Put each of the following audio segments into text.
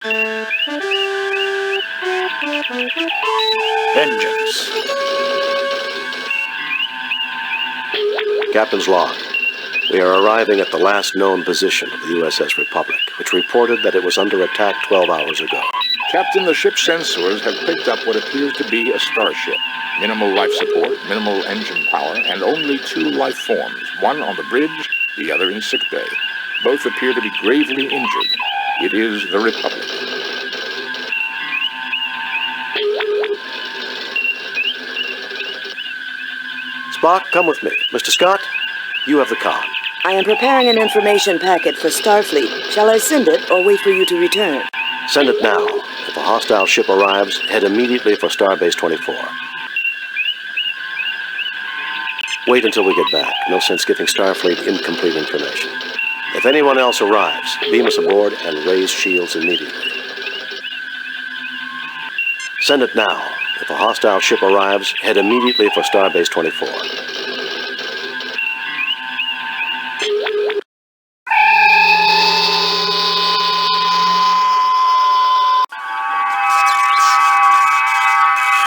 Vengeance. Captain's log. We are arriving at the last known position of the USS Republic, which reported that it was under attack 12 hours ago. Captain, the ship's sensors have picked up what appears to be a starship. Minimal life support, minimal engine power, and only 2 life forms, one on the bridge, the other in sickbay. Both appear to be gravely injured. It is the Republic. Spock, come with me. Mr. Scott, you have the con. I am preparing an information packet for Starfleet. Shall I send it or wait for you to return? Send it now. If a hostile ship arrives, head immediately for Starbase 24. Wait until we get back. No sense giving Starfleet incomplete information. If anyone else arrives, beam us aboard and raise shields immediately. Send it now. If a hostile ship arrives, head immediately for Starbase 24.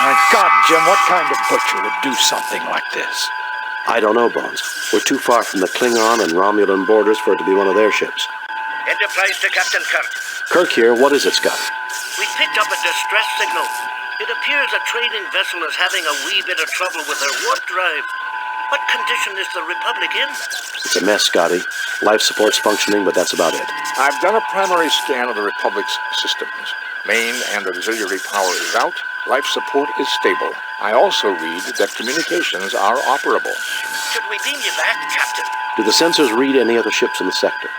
My God, Jim, what kind of butcher would do something like this? I don't know, Bones. We're too far from the Klingon and Romulan borders for it to be one of their ships. Enterprise to Captain Kirk. Kirk here. What is it, Scotty? We picked up a distress signal. It appears a trading vessel is having a wee bit of trouble with her warp drive. What condition is the Republic in? It's a mess, Scotty. Life support's functioning, but that's about it. I've done a primary scan of the Republic's systems. Main and auxiliary power is out. Life support is stable. I also read that communications are operable. Should we beam you back, Captain? Do the sensors read any other ships in the sector?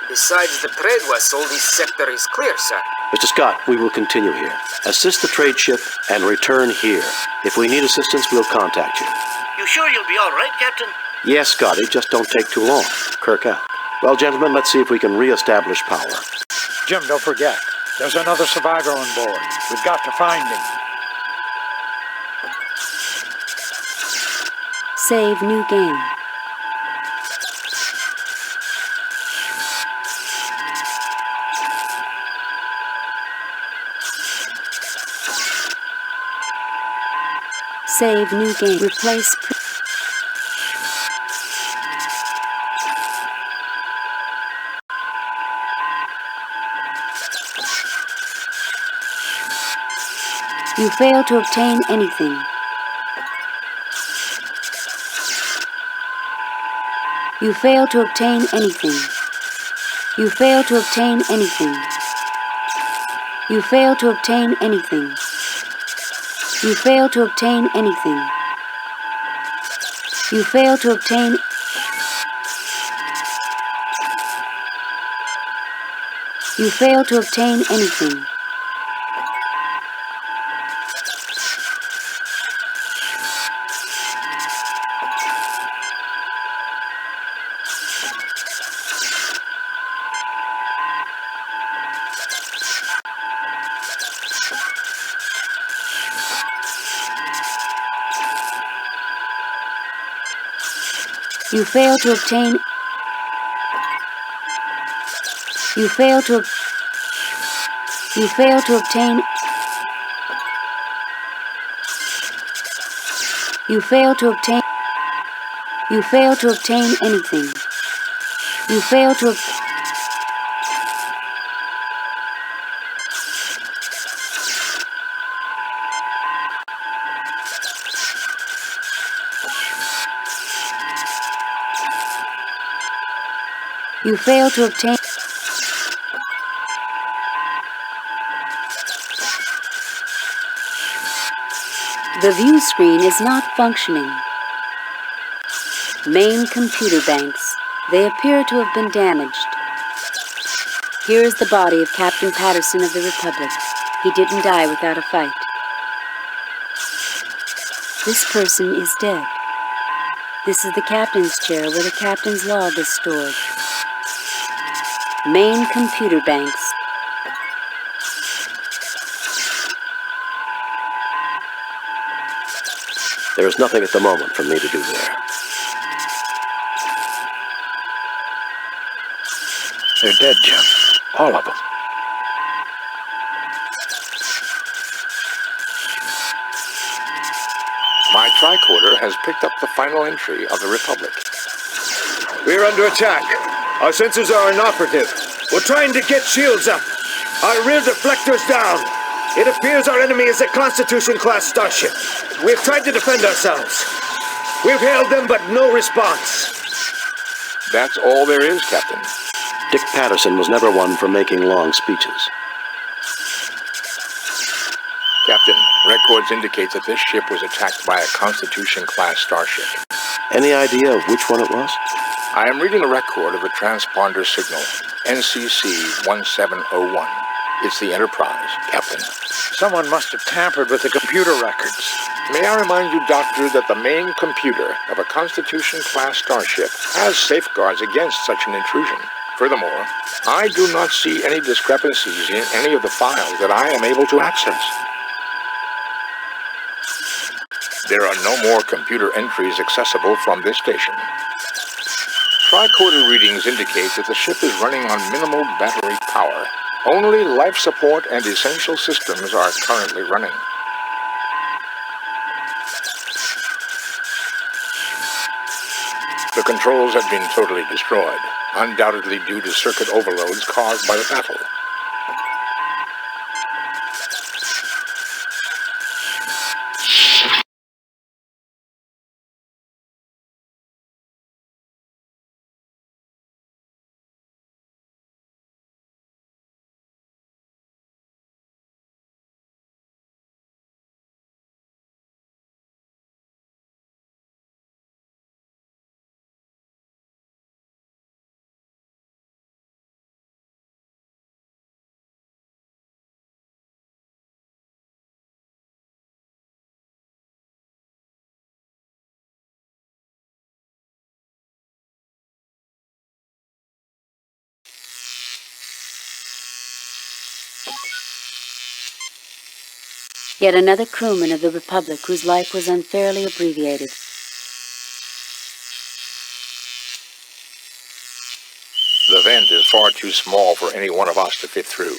Besides the trade vessel, this sector is clear, sir. Mr. Scott, we will continue here. Assist the trade ship and return here. If we need assistance, we'll contact you. You sure you'll be all right, Captain? Yes, Scotty, just don't take too long. Kirk out. Well, gentlemen, let's see if we can re-establish power. Jim, don't forget. There's another survivor on board. We've got to find him. Save new game. Save new game. Replace. You fail to obtain anything. You fail to obtain anything. You fail to obtain anything. You fail to obtain anything. You fail to obtain anything. You fail to obtain. You fail to obtain anything. You fail to obtain. You fail to. You fail to obtain. You fail to obtain. You fail to obtain anything. You fail to. You fail to obtain. The view screen is not functioning. Main computer banks. They appear to have been damaged. Here is the body of Captain Patterson of the Republic. He didn't die without a fight. This person is dead. This is the captain's chair where the captain's log is stored. Main computer banks. There is nothing at the moment for me to do there. They're dead, Jim. All of them. tricorder has picked up the final entry of the Republic. We're under attack. Our sensors are inoperative. We're trying to get shields up. Our rear deflector's down. It appears our enemy is a Constitution-class starship. We've tried to defend ourselves. We've hailed them, but no response. That's all there is, Captain. Dick Patterson was never one for making long speeches. Captain, records indicate that this ship was attacked by a Constitution-class starship. Any idea of which one it was? I am reading a record of the transponder signal, NCC 1701. It's the Enterprise, Captain. Someone must have tampered with the computer records. May I remind you, Doctor, that the main computer of a Constitution-class starship has safeguards against such an intrusion. Furthermore, I do not see any discrepancies in any of the files that I am able to access. There are no more computer entries accessible from this station. Tricorder readings indicate that the ship is running on minimal battery power. Only life support and essential systems are currently running. The controls have been totally destroyed, undoubtedly due to circuit overloads caused by the battle. Yet another crewman of the Republic whose life was unfairly abbreviated. The vent is far too small for any one of us to fit through.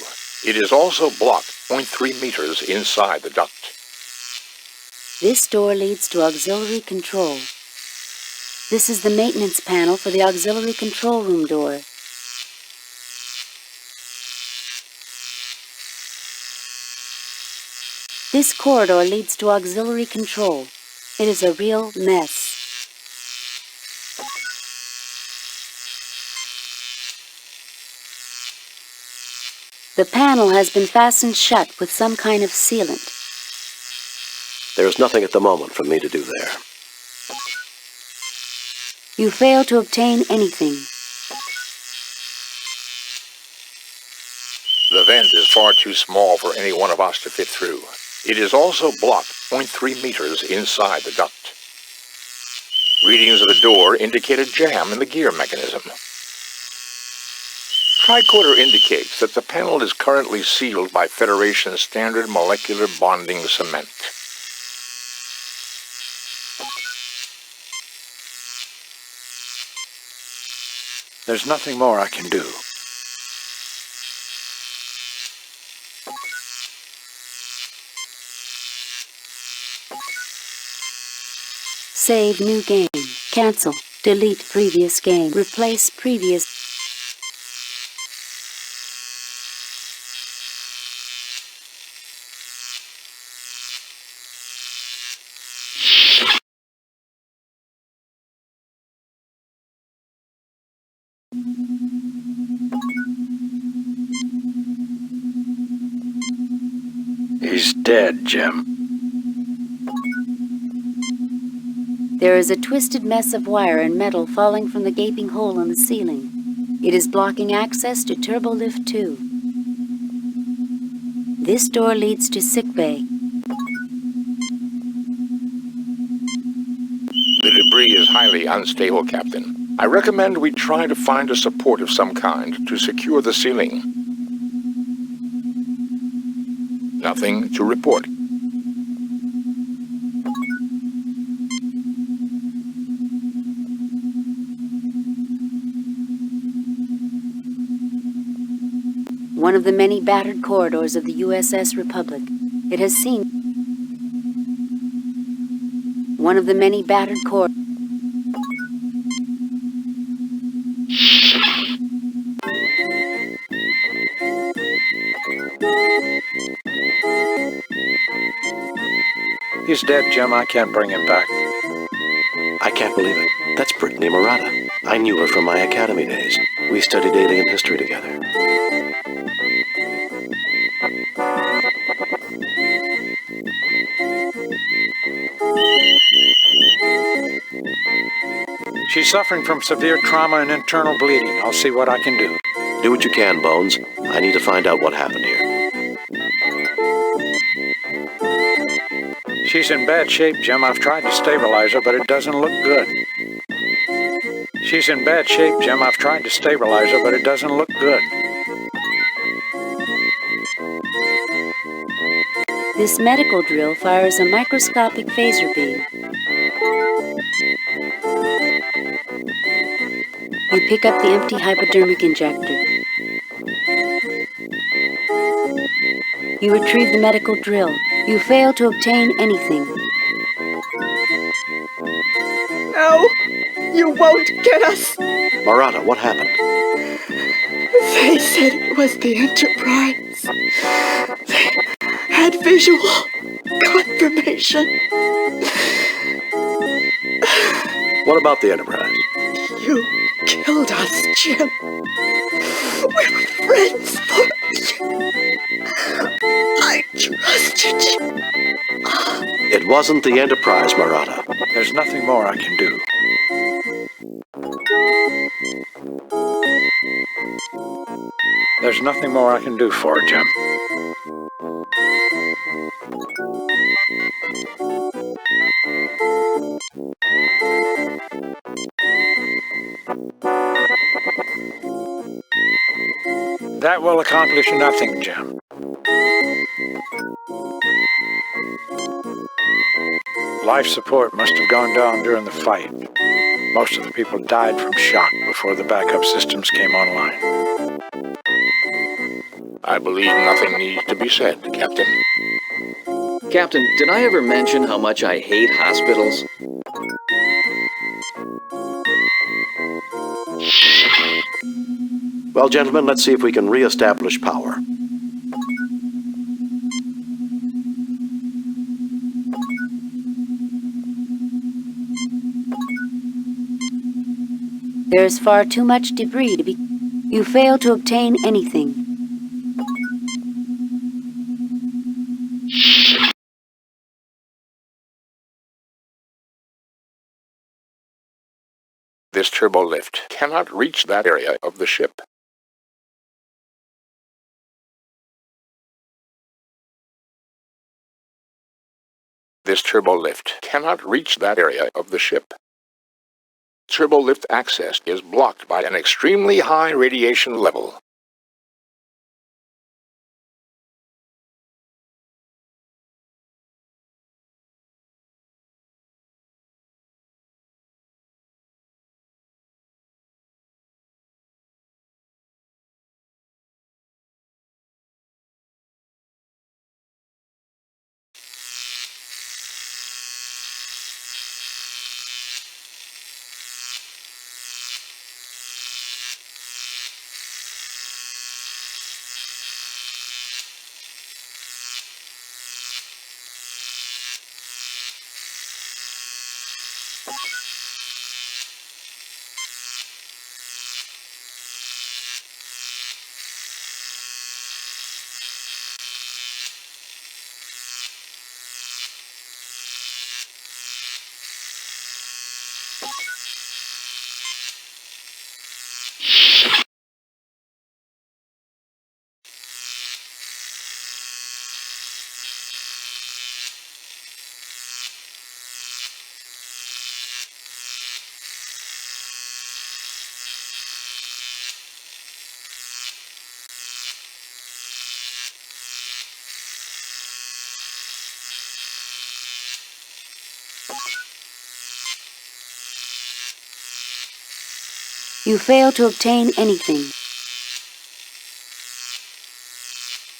It is also blocked 0.3 meters inside the duct. This door leads to auxiliary control. This is the maintenance panel for the auxiliary control room door. This corridor leads to auxiliary control. It is a real mess. The panel has been fastened shut with some kind of sealant. There is nothing at the moment for me to do there. You fail to obtain anything. The vent is far too small for any one of us to fit through. It is also blocked 0.3 meters inside the duct. Readings of the door indicate a jam in the gear mechanism. Tricorder indicates that the panel is currently sealed by Federation standard molecular bonding cement. There's nothing more I can do. Save new game. Cancel. Delete previous game. Replace previous. He's dead, Jim. There is a twisted mess of wire and metal falling from the gaping hole in the ceiling. It is blocking access to Turbolift 2. This door leads to sickbay. The debris is highly unstable, Captain. I recommend we try to find a support of some kind to secure the ceiling. Nothing to report. One of the many battered corridors of the USS Republic. It has seen one of the many battered cores. He's dead, Jim. I can't bring him back. I can't believe it. That's Brittany Murata. I knew her from my academy days. We studied alien history together. She's suffering from severe trauma and internal bleeding. I'll see what I can do. Do what you can, Bones. I need to find out what happened here. She's in bad shape, Jim. I've tried to stabilize her, but it doesn't look good. She's in bad shape, Jim. I've tried to stabilize her, but it doesn't look good. This medical drill fires a microscopic phaser beam. You pick up the empty hypodermic injector. You retrieve the medical drill. You fail to obtain anything. No, you won't get us. Murata, what happened? They said it was the Enterprise. They had visual confirmation. What about the Enterprise? You killed us, Jim. We were friends for you. I trusted you. It wasn't the Enterprise, Murata. There's nothing more I can do. There's nothing more I can do for her, Jim. That will accomplish nothing, Jim. Life support must have gone down during the fight. Most of the people died from shock before the backup systems came online. I believe nothing needs to be said, Captain. Captain, did I ever mention how much I hate hospitals? Well, gentlemen, let's see if we can re-establish power. There is far too much debris to be... You fail to obtain anything. This turbolift cannot reach that area of the ship. This turbolift cannot reach that area of the ship. Turbolift access is blocked by an extremely high radiation level. You fail to obtain anything.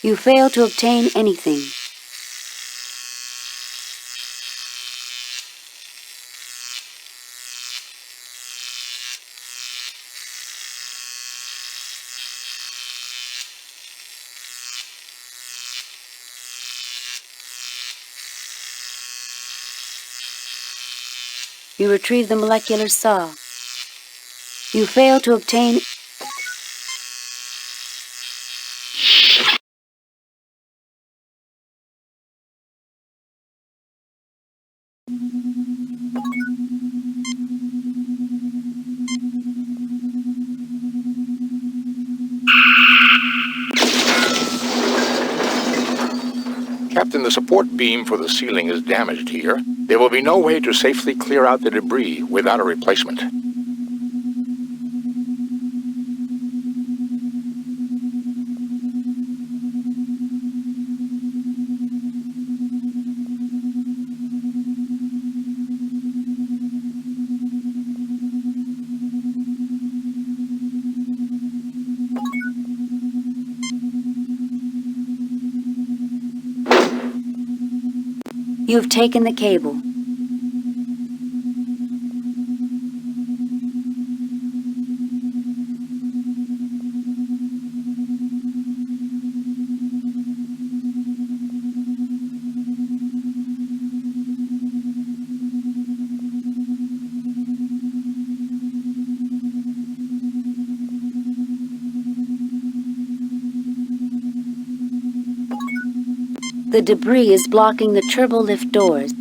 You fail to obtain anything. You retrieve the molecular saw. You fail to obtain... Captain, the support beam for the ceiling is damaged here. There will be no way to safely clear out the debris without a replacement. You have taken the cable. The debris is blocking the turbolift doors.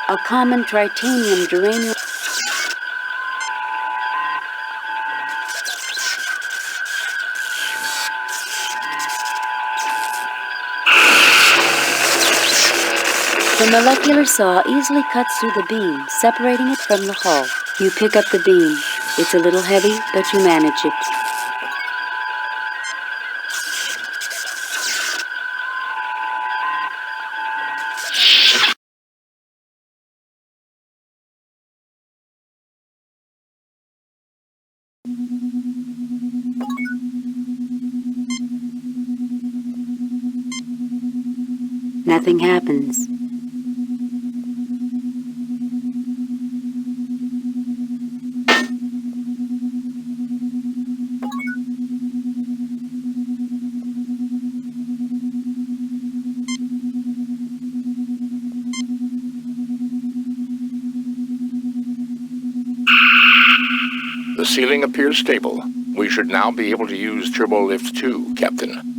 A common tritanium duranium... The molecular saw easily cuts through the beam, separating it from the hull. You pick up the beam. It's a little heavy, but you manage it. Nothing happens. The ceiling appears stable. We should now be able to use Turbolift 2, Captain.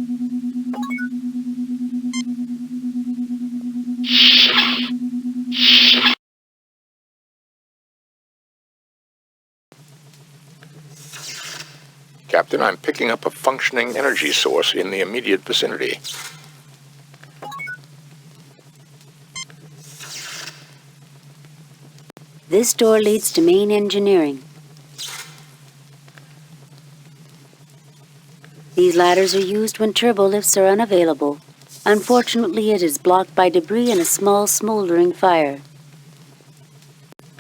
Captain, I'm picking up a functioning energy source in the immediate vicinity. This door leads to main engineering. These ladders are used when turbolifts are unavailable. Unfortunately, it is blocked by debris and a small smoldering fire.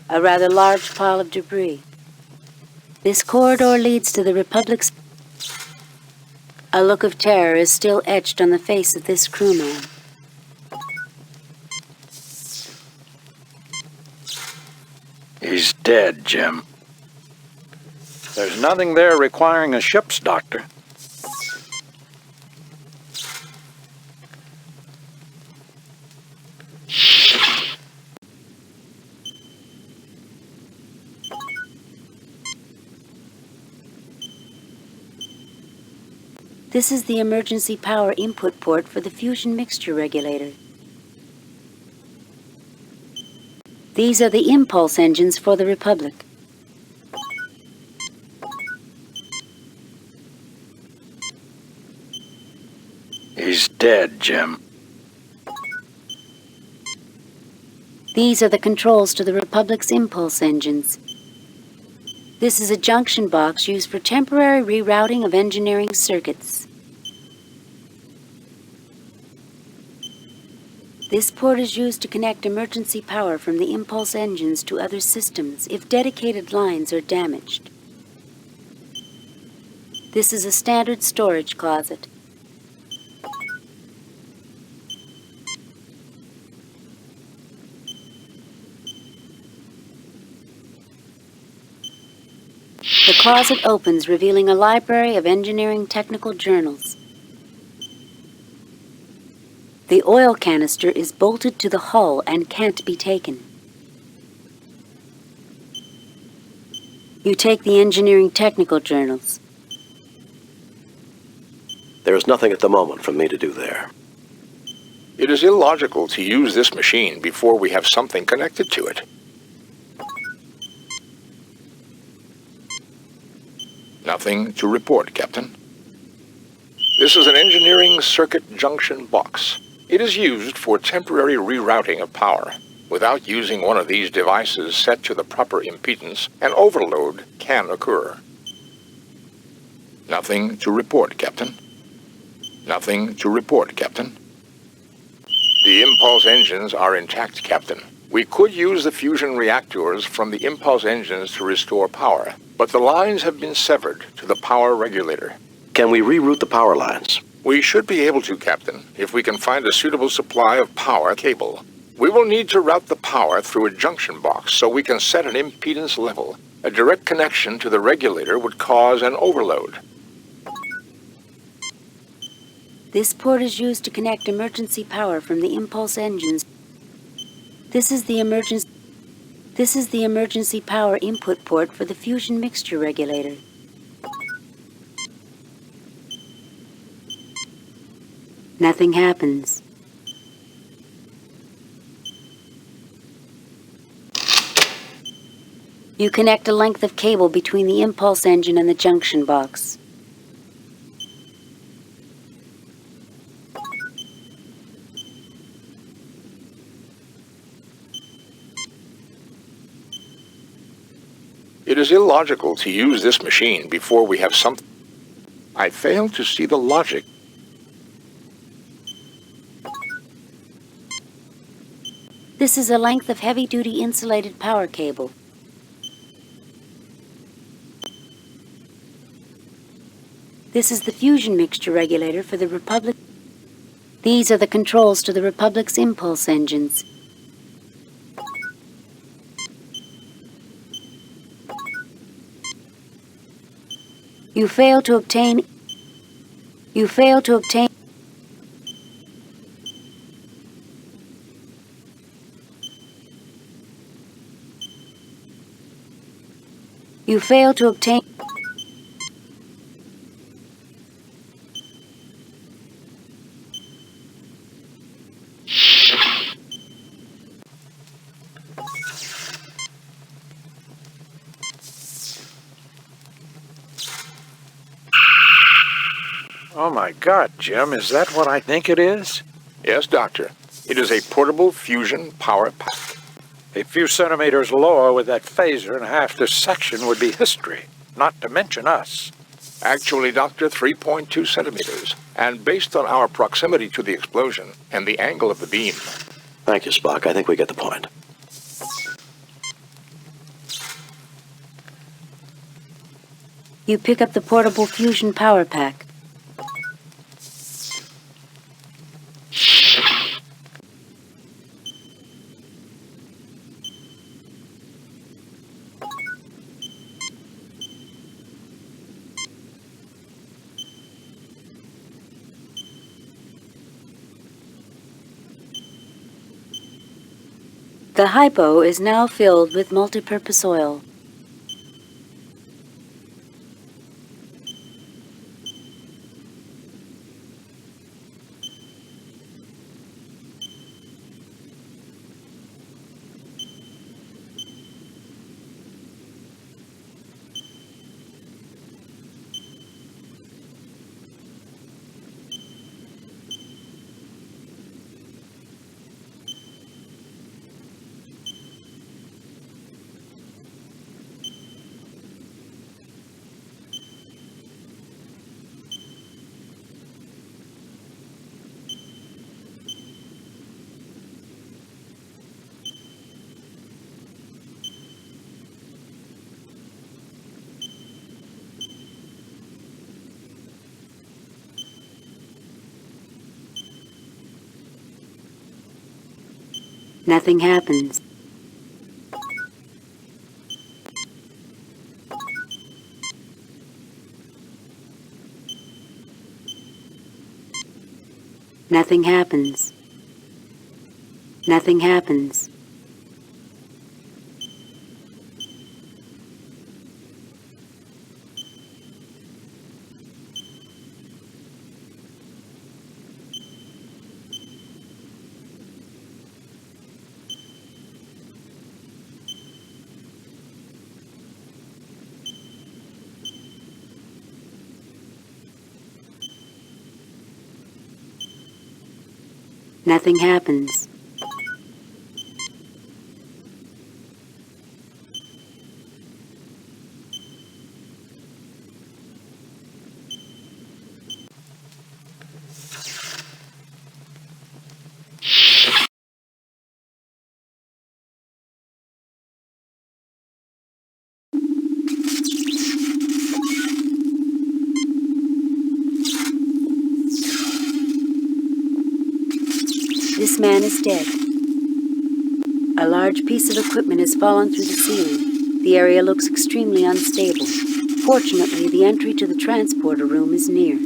A rather large pile of debris. This corridor leads to the Republic's... A look of terror is still etched on the face of this crewman. He's dead, Jim. There's nothing there requiring a ship's doctor. This is the emergency power input port for the fusion mixture regulator. These are the impulse engines for the Republic. He's dead, Jim. These are the controls to the Republic's impulse engines. This is a junction box used for temporary rerouting of engineering circuits. This port is used to connect emergency power from the impulse engines to other systems if dedicated lines are damaged. This is a standard storage closet. The closet opens, revealing a library of engineering technical journals. The oil canister is bolted to the hull and can't be taken. You take the engineering technical journals. There is nothing at the moment for me to do there. It is illogical to use this machine before we have something connected to it. Nothing to report, Captain. This is an engineering circuit junction box. It is used for temporary rerouting of power. Without using one of these devices set to the proper impedance, an overload can occur. Nothing to report, Captain. Nothing to report, Captain. The impulse engines are intact, Captain. We could use the fusion reactors from the impulse engines to restore power, but the lines have been severed to the power regulator. Can we reroute the power lines? We should be able to, Captain, if we can find a suitable supply of power cable. We will need to route the power through a junction box so we can set an impedance level. A direct connection to the regulator would cause an overload. This port is used to connect emergency power from the impulse engines. This is the emergency power input port for the fusion mixture regulator. Nothing happens. You connect a length of cable between the impulse engine and the junction box. It is illogical to use this machine before we have something. I fail to see the logic. This is a length of heavy-duty insulated power cable. This is the fusion mixture regulator for the Republic. These are the controls to the Republic's impulse engines. You fail to obtain. You fail to obtain. You fail to obtain. Oh my God, Jim, is that what I think it is? Yes, Doctor. It is a portable fusion power pack. A few centimeters lower with that phaser and half this section would be history, not to mention us. Actually, Doctor, 3.2 centimeters. And based on our proximity to the explosion and the angle of the beam. Thank you, Spock. I think we get the point. You pick up the portable fusion power pack. The hypo is now filled with multipurpose oil. Nothing happens. Nothing happens. Nothing happens. Nothing happens. This man is dead. A large piece of equipment has fallen through the ceiling. The area looks extremely unstable. Fortunately, the entry to the transporter room is near.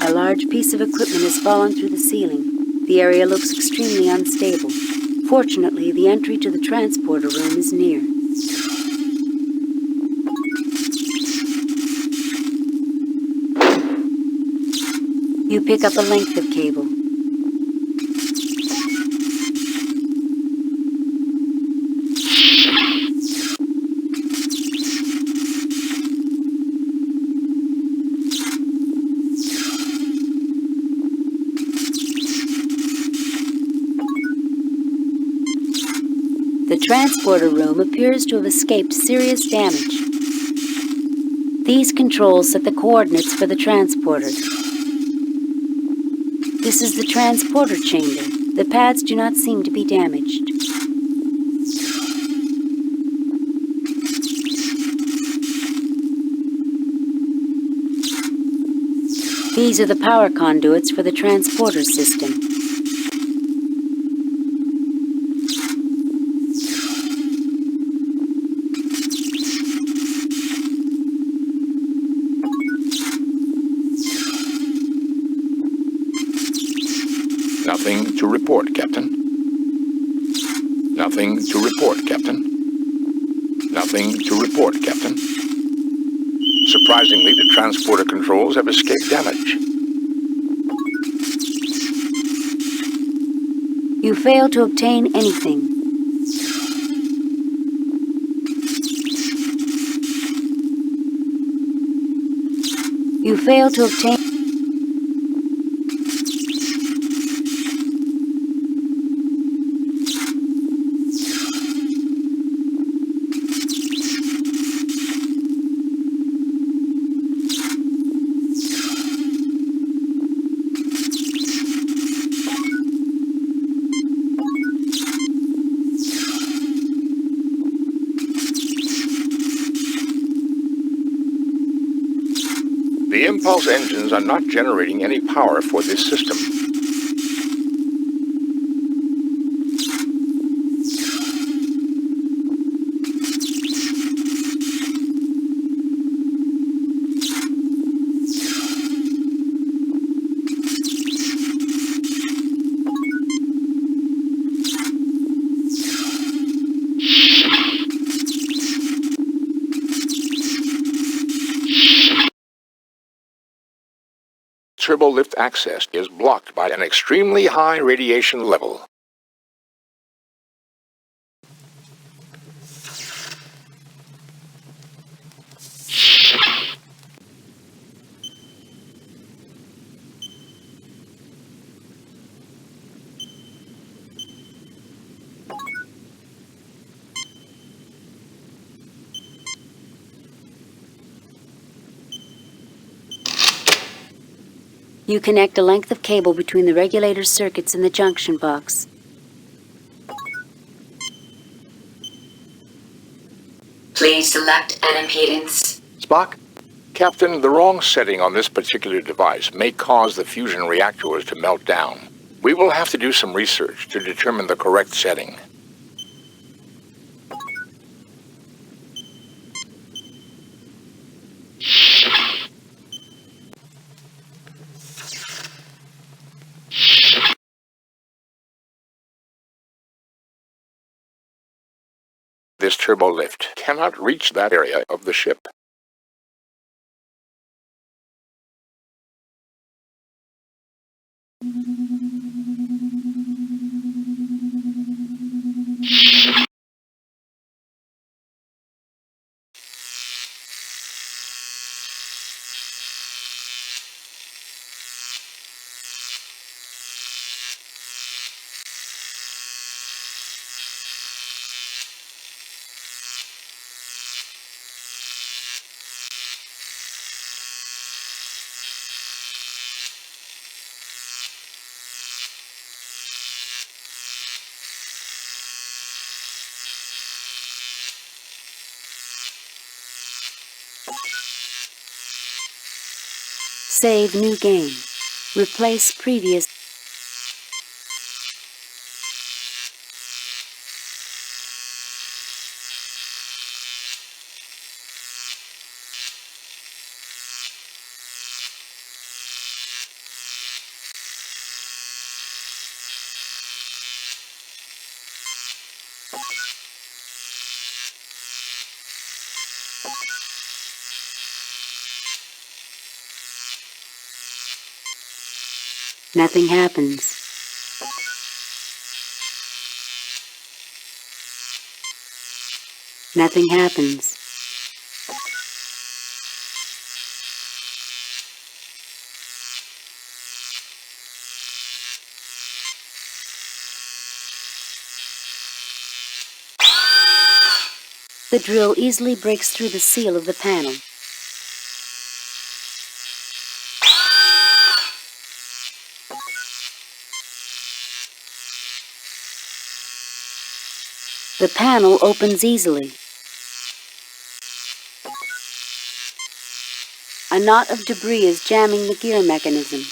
A large piece of equipment has fallen through the ceiling. The area looks extremely unstable. Fortunately, the entry to the transporter room is near. You pick up a length of cable. The transporter room appears to have escaped serious damage. These controls set the coordinates for the transporter. This is the transporter chamber. The pads do not seem to be damaged. These are the power conduits for the transporter system. Nothing to report, Captain. Nothing to report, Captain. Nothing to report, Captain. Surprisingly, the transporter controls have escaped damage. You fail to obtain anything. You fail to obtain... impulse engines are not generating any power for this system. Turbolift access is blocked by an extremely high radiation level. You connect a length of cable between the regulator circuits in the junction box. Please select an impedance. Spock? Captain, the wrong setting on this particular device may cause the fusion reactors to melt down. We will have to do some research to determine the correct setting. This turbolift cannot reach that area of the ship. Save new game. Replace previous. Nothing happens. Nothing happens. The drill easily breaks through the seal of the panel. The panel opens easily. A knot of debris is jamming the gear mechanism.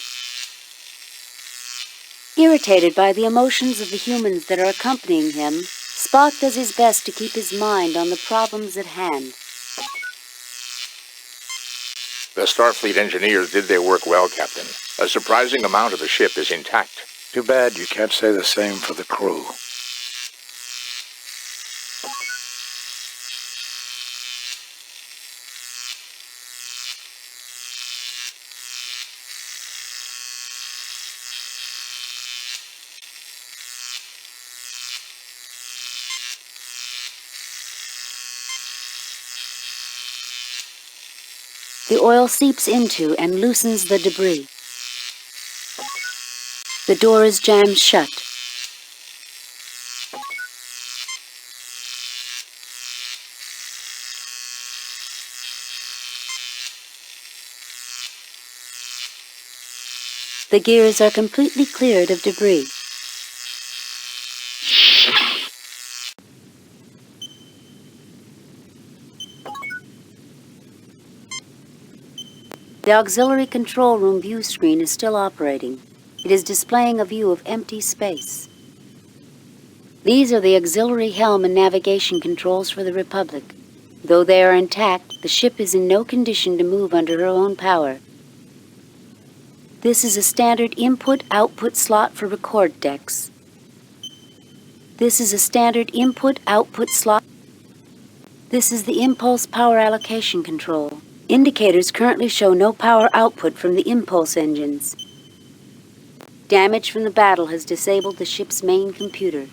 Irritated by the emotions of the humans that are accompanying him, Spock does his best to keep his mind on the problems at hand. The Starfleet engineers did their work well, Captain. A surprising amount of the ship is intact. Too bad you can't say the same for the crew. The oil seeps into and loosens the debris. The door is jammed shut. The gears are completely cleared of debris. The auxiliary control room view screen is still operating. It is displaying a view of empty space. These are the auxiliary helm and navigation controls for the Republic. Though they are intact, the ship is in no condition to move under her own power. This is a standard input-output slot for record decks. This is a standard input-output slot. This is the impulse power allocation control. Indicators currently show no power output from the impulse engines. Damage from the battle has disabled the ship's main computer.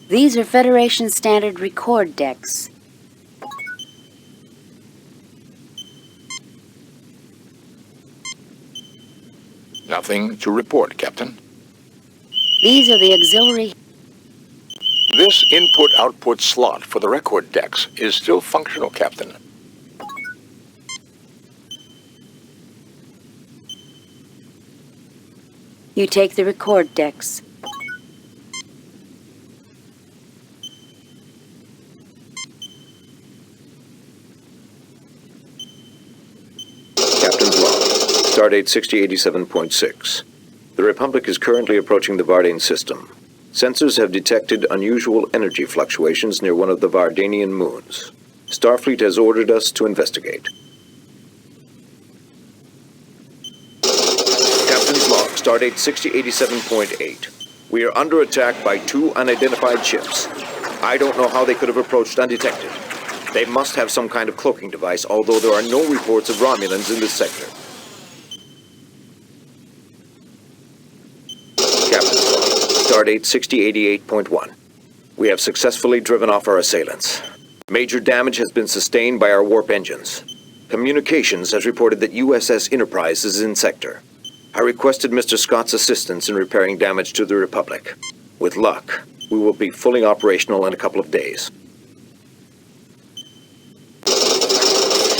These are Federation standard record decks. Nothing to report, Captain. These are the auxiliary... This input-output slot for the record decks is still functional, Captain. You take the record decks. Captain's log. Stardate 6087.6. The Republic is currently approaching the Vardane system. Sensors have detected unusual energy fluctuations near one of the Vardanian moons. Starfleet has ordered us to investigate. Captain's log. Stardate 6087.8. We are under attack by 2 unidentified ships. I don't know how they could have approached undetected. They must have some kind of cloaking device, although there are no reports of Romulans in this sector. Captain's log. Stardate 6088.1. We have successfully driven off our assailants. Major damage has been sustained by our warp engines. Communications has reported that USS Enterprise is in sector. I requested Mr. Scott's assistance in repairing damage to the Republic. With luck, we will be fully operational in a couple of days.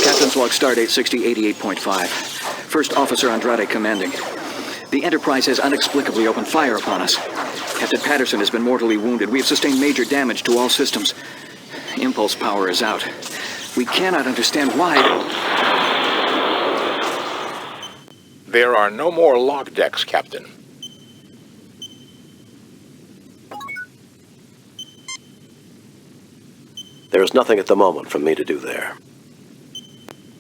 Captain's log, Stardate 6088.5. First Officer Andrade commanding. The Enterprise has inexplicably opened fire upon us. Captain Patterson has been mortally wounded. We have sustained major damage to all systems. Impulse power is out. We cannot understand why. There are no more log decks, Captain. There is nothing at the moment for me to do there.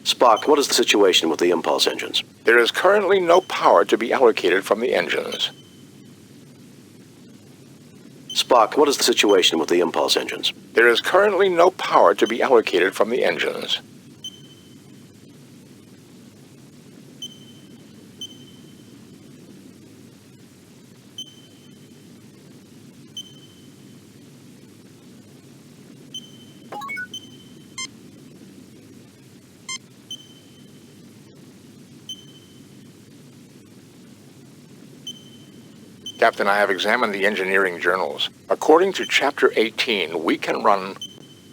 Spock, what is the situation with the impulse engines? There is currently no power to be allocated from the engines. Spock, what is the situation with the impulse engines? There is currently no power to be allocated from the engines. Captain, I have examined the engineering journals. According to Chapter 18, we can run...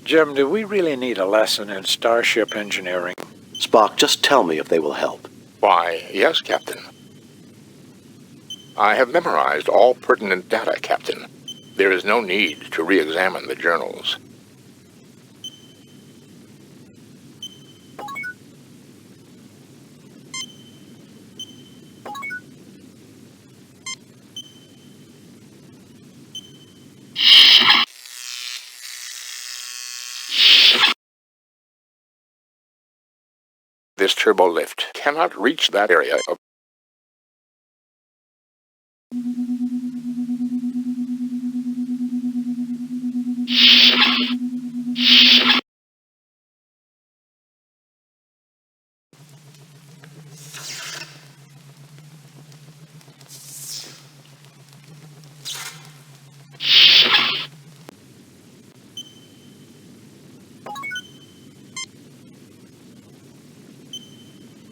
Jim, do we really need a lesson in starship engineering? Spock, just tell me if they will help. Why, yes, Captain. I have memorized all pertinent data, Captain. There is no need to re-examine the journals. This turbo lift cannot reach that area of...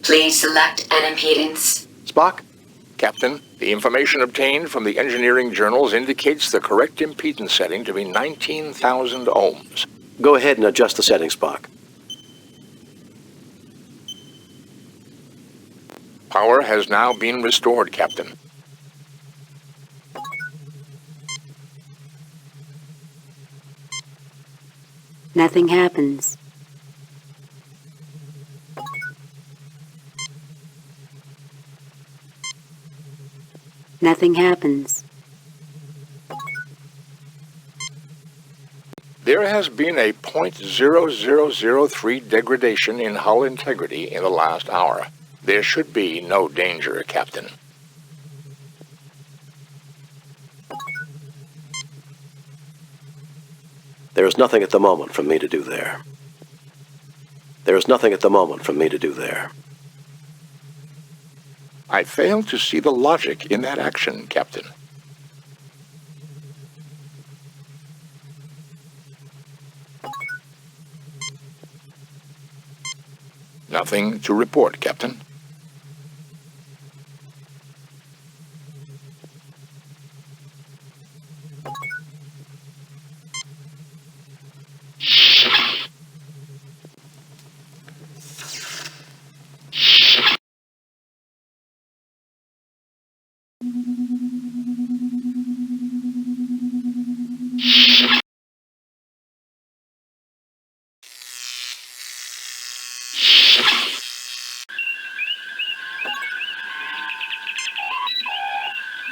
Please select an impedance. Spock? Captain, the information obtained from the engineering journals indicates the correct impedance setting to be 19,000 ohms. Go ahead and adjust the settings, Spock. Power has now been restored, Captain. Nothing happens. Nothing happens. There has been a .0003 degradation in hull integrity in the last hour. There should be no danger, Captain. There is nothing at the moment for me to do there. There is nothing at the moment for me to do there. I fail to see the logic in that action, Captain. Nothing to report, Captain.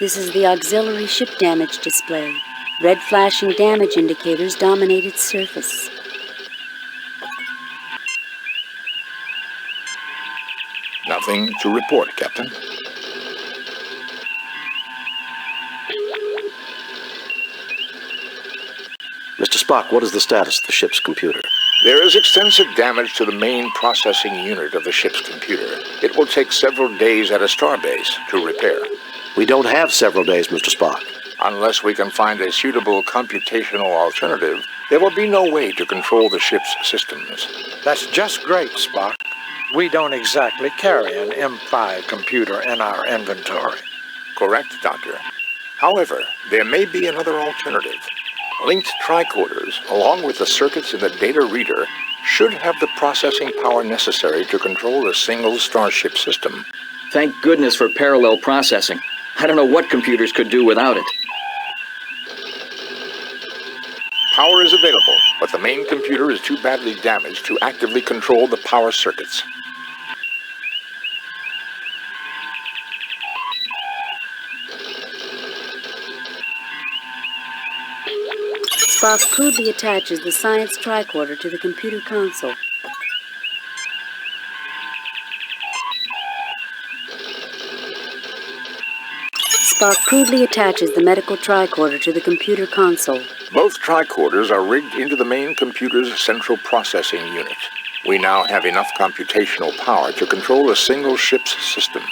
This is the auxiliary ship damage display. Red flashing damage indicators dominate its surface. Nothing to report, Captain. Mr. Spock, what is the status of the ship's computer? There is extensive damage to the main processing unit of the ship's computer. It will take several days at a starbase to repair. We don't have several days, Mr. Spock. Unless we can find a suitable computational alternative, there will be no way to control the ship's systems. That's just great, Spock. We don't exactly carry an M5 computer in our inventory. Correct, Doctor. However, there may be another alternative. Linked tricorders, along with the circuits in the data reader, should have the processing power necessary to control a single starship system. Thank goodness for parallel processing. I don't know what computers could do without it. Power is available, but the main computer is too badly damaged to actively control the power circuits. Spock crudely attaches the science tricorder to the computer console. Spock crudely attaches the medical tricorder to the computer console. Both tricorders are rigged into the main computer's central processing unit. We now have enough computational power to control a single ship's system.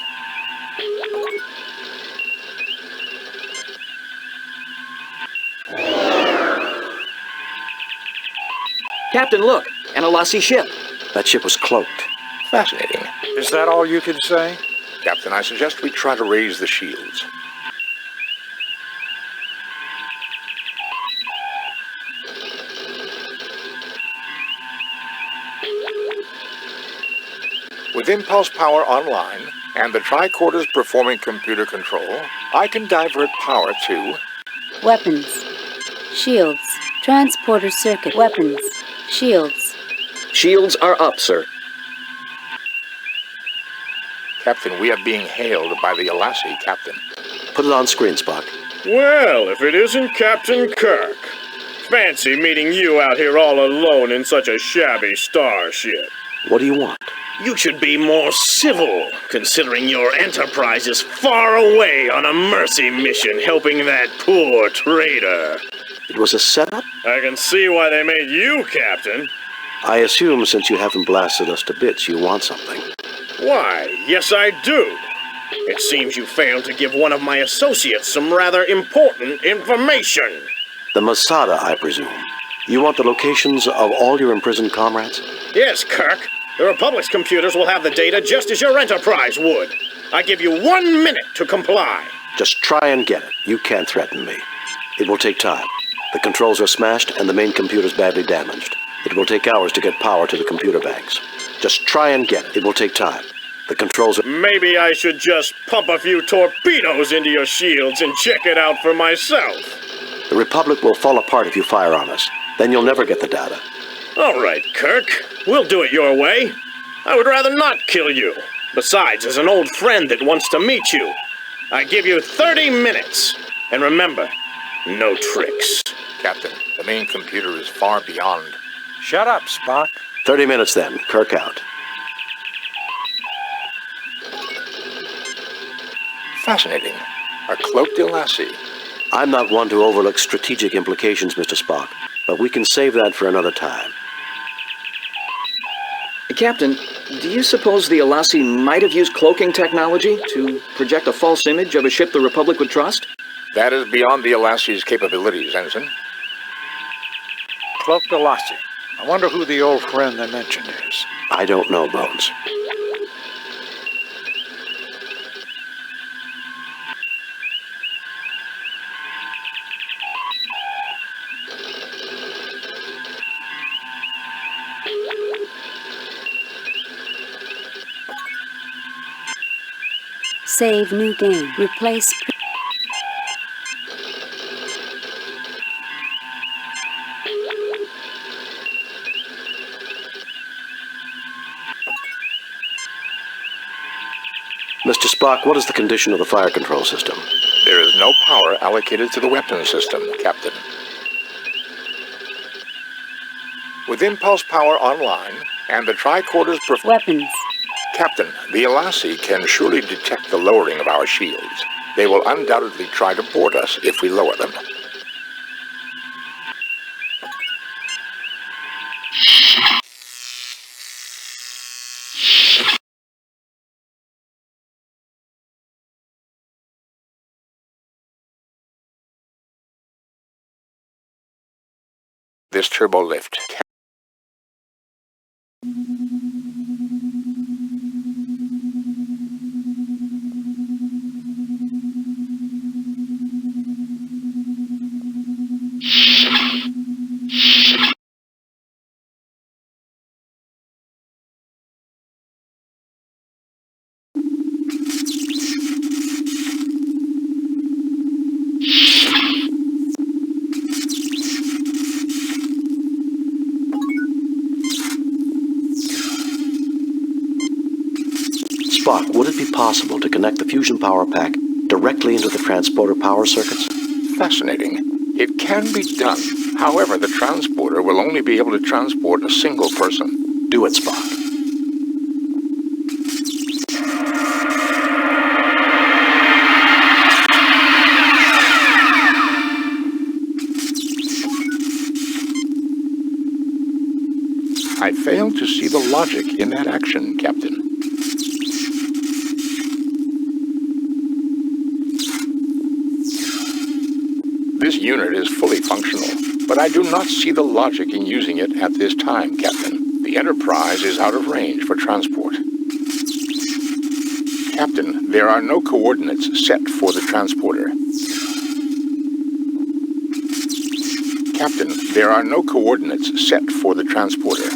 Captain, look! An Elasi ship! That ship was cloaked. Fascinating. Is that all you can say? Captain, I suggest we try to raise the shields. With impulse power online, and the tricorders performing computer control, I can divert power to... Weapons. Shields. Transporter circuit. Weapons. Shields. Shields are up, sir. Captain, we are being hailed by the Elasi, Captain. Put it on screen, Spock. Well, if it isn't Captain Kirk. Fancy meeting you out here all alone in such a shabby starship. What do you want? You should be more civil, considering your enterprise is far away on a mercy mission helping that poor traitor. It was a setup? I can see why they made you captain. I assume since you haven't blasted us to bits, you want something. Why, yes I do. It seems you failed to give one of my associates some rather important information. The Masada, I presume. You want the locations of all your imprisoned comrades? Yes, Kirk. The Republic's computers will have the data just as your Enterprise would. I give you 1 minute to comply. Just try and get it. You can't threaten me. It will take time. The controls are smashed and the main computer's badly damaged. It will take hours to get power to the computer banks. Just try and get it. It will take time. The controls are... Maybe I should just pump a few torpedoes into your shields and check it out for myself. The Republic will fall apart if you fire on us. Then you'll never get the data. All right, Kirk. We'll do it your way. I would rather not kill you. Besides, as an old friend that wants to meet you, I give you 30 minutes. And remember, no tricks. Captain, the main computer is far beyond. Shut up, Spock. 30 minutes then. Kirk out. Fascinating. A cloaked Elasi. I'm not one to overlook strategic implications, Mr. Spock, but we can save that for another time. Captain, do you suppose the Elasi might have used cloaking technology to project a false image of a ship the Republic would trust? That is beyond the Elasi's capabilities, Ensign. Cloaked Elasi. I wonder who the old friend they mentioned is. I don't know, Bones. Save new game. Replace. Mr. Spock, what is the condition of the fire control system? There is no power allocated to the weapons system, Captain. With impulse power online and the tricorders Weapons. Captain, the Elasi can surely detect the lowering of our shields. They will undoubtedly try to board us if we lower them. This turbo lift. Spock, would it be possible to connect the fusion power pack directly into the transporter power circuits? Fascinating. It can be done. However, the transporter will only be able to transport a single person. Do it, Spock. I fail to see the logic in that action, Captain. This unit is fully functional, but I do not see the logic in using it at this time, Captain. The Enterprise is out of range for transport. Captain, there are no coordinates set for the transporter. Captain, there are no coordinates set for the transporter.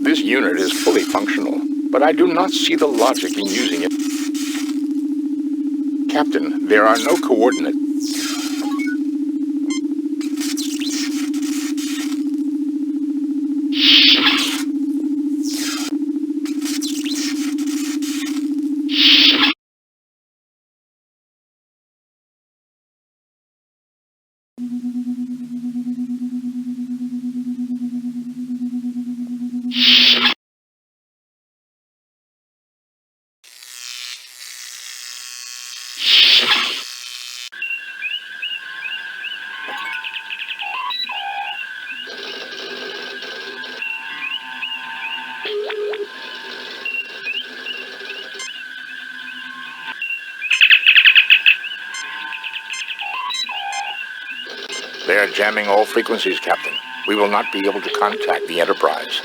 This unit is fully functional, but I do not see the logic in using it. Captain, there are no coordinates. They are jamming all frequencies, Captain. We will not be able to contact the Enterprise.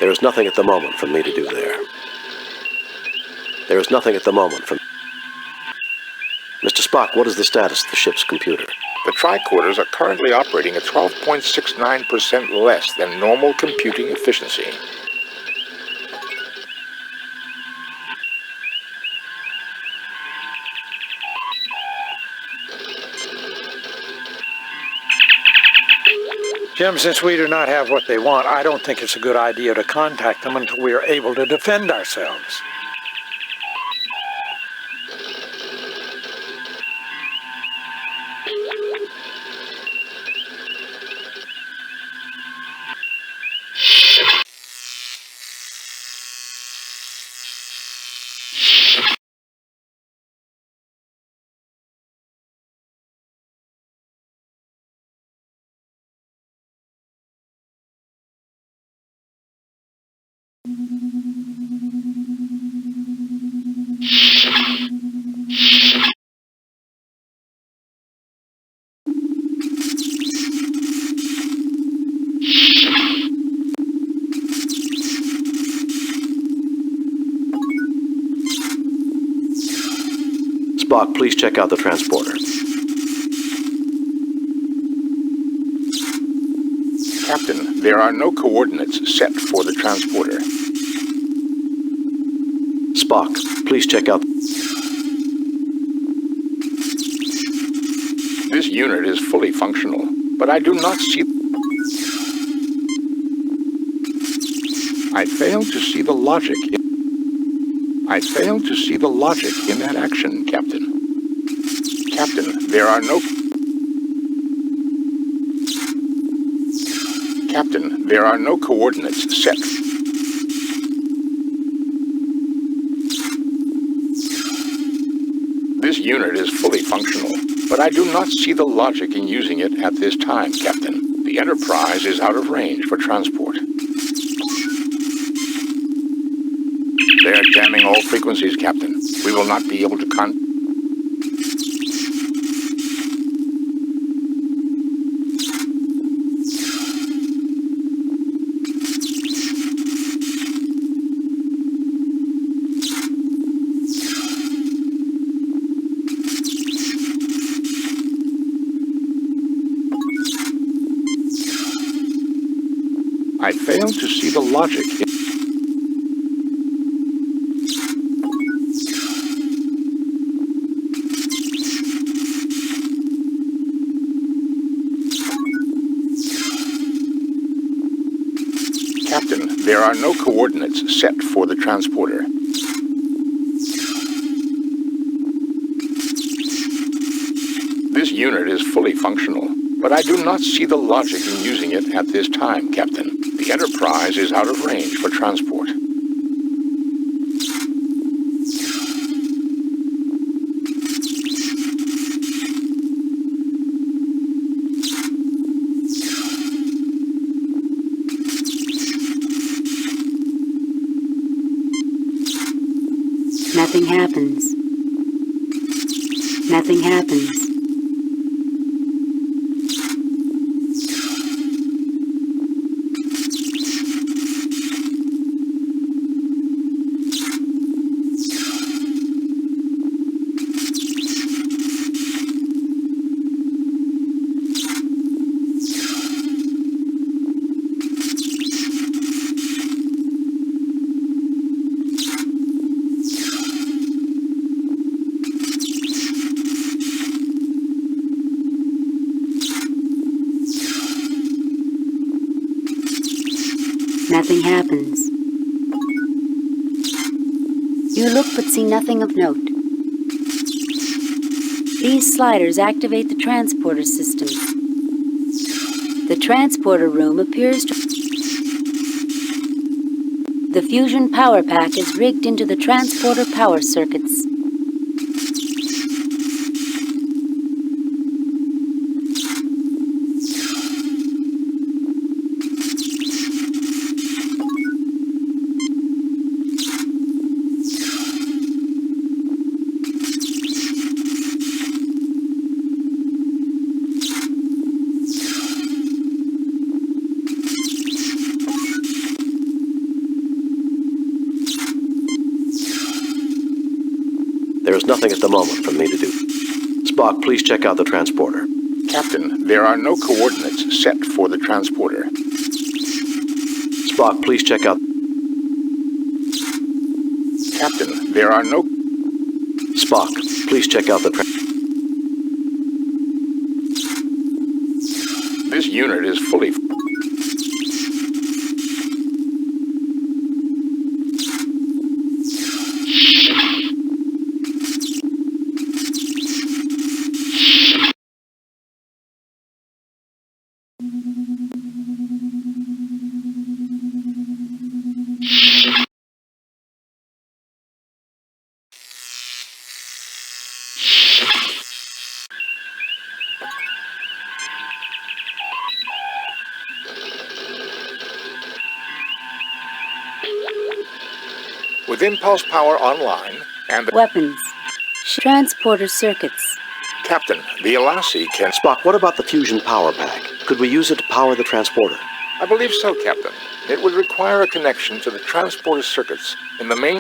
There is nothing at the moment for me to do there. There is nothing at the moment for... Mr. Spock, what is the status of the ship's computer? The tricorders are currently operating at 12.69% less than normal computing efficiency. Jim, since we do not have what they want, I don't think it's a good idea to contact them until we are able to defend ourselves. Spock, please check out the transporter. Captain, there are no coordinates set for the transporter. Spock, please check out... This unit is fully functional, but I do not see... I fail to see the logic in that action, Captain. Captain, there are no... Captain, there are no coordinates set. This unit is fully functional, but I do not see the logic in using it at this time, Captain. The Enterprise is out of range for transport. They are jamming all frequencies, Captain. We will not be able to I fail to see the logic in... Captain, there are no coordinates set for the transporter. This unit is fully functional, but I do not see the logic in using it at this time, Captain. The Enterprise is out of range for transport. Nothing happens. Nothing happens. Nothing happens. You look but see nothing of note. These sliders activate the transporter systems. The transporter room appears to... The fusion power pack is rigged into the transporter power circuits. There is nothing at the moment for me to do. Spock, please check out the transporter. Captain, there are no coordinates set for the transporter. Spock, please check out... Captain, there are no... Spock, please check out the... This unit is fully... With impulse power online and... Weapons. Transporter circuits. Captain, the Elasi can... Spock, what about the fusion power pack? Could we use it to power the transporter? I believe so, Captain. It would require a connection to the transporter circuits in the main...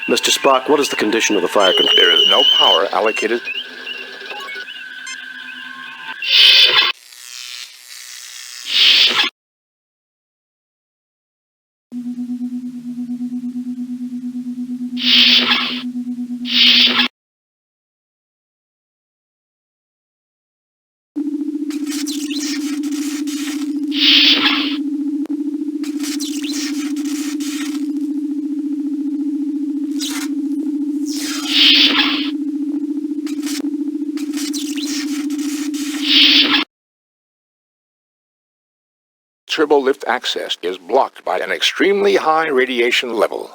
Mr. Spock, what is the condition of the fire control? There is no power allocated... Turbo-lift access is blocked by an extremely high radiation level.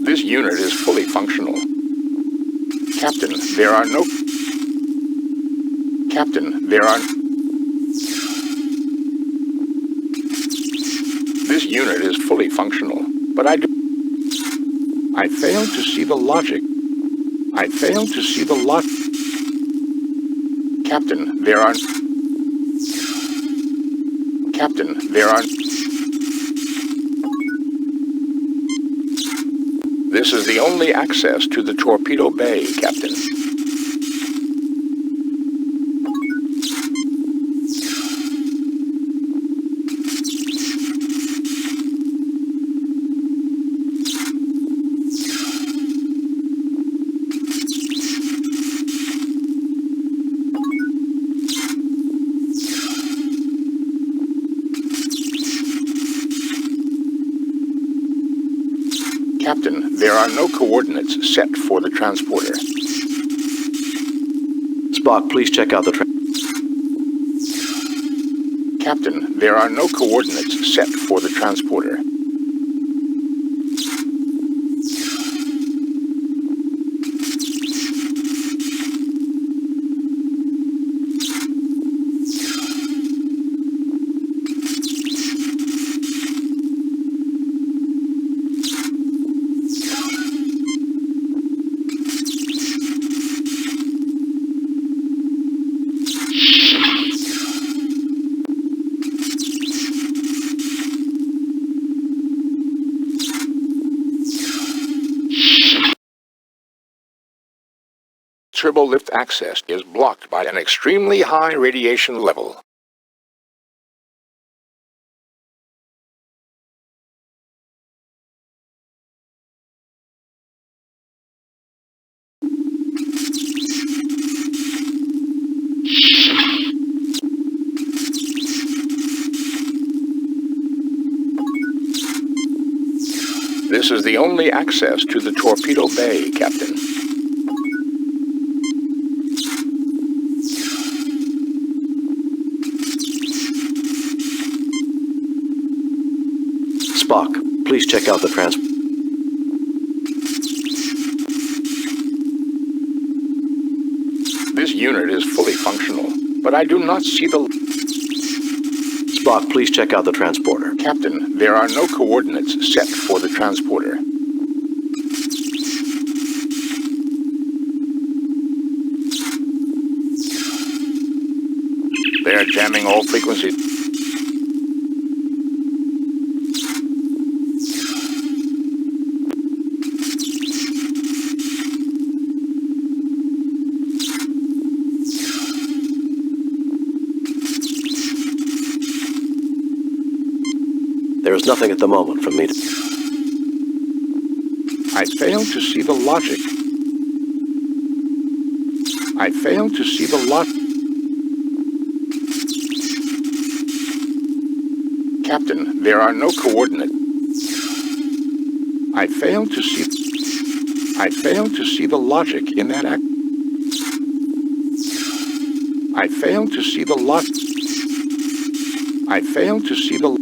This unit is fully functional. Captain, there are no... Captain, there are... This unit is fully functional, but I fail to see the logic. I fail to see the logic. Captain, there are... Captain, there are... This is the only access to the torpedo bay, Captain. Captain, there are no coordinates set for the transporter. Spock, please check out the Captain, there are no coordinates set for the transporter. Turbo-lift access is blocked by an extremely high radiation level. This is the only access to the torpedo bay, Captain. Spock, please check out the This unit is fully functional, but I do not see the... Spock, please check out the transporter. Captain, there are no coordinates set for the transporter. They are jamming all frequencies. There is nothing at the moment for me to... I fail to see the logic. I fail to see the logic. Captain, there are no coordinates. I fail to see the logic in that act. I fail to see the logic. I fail to see the...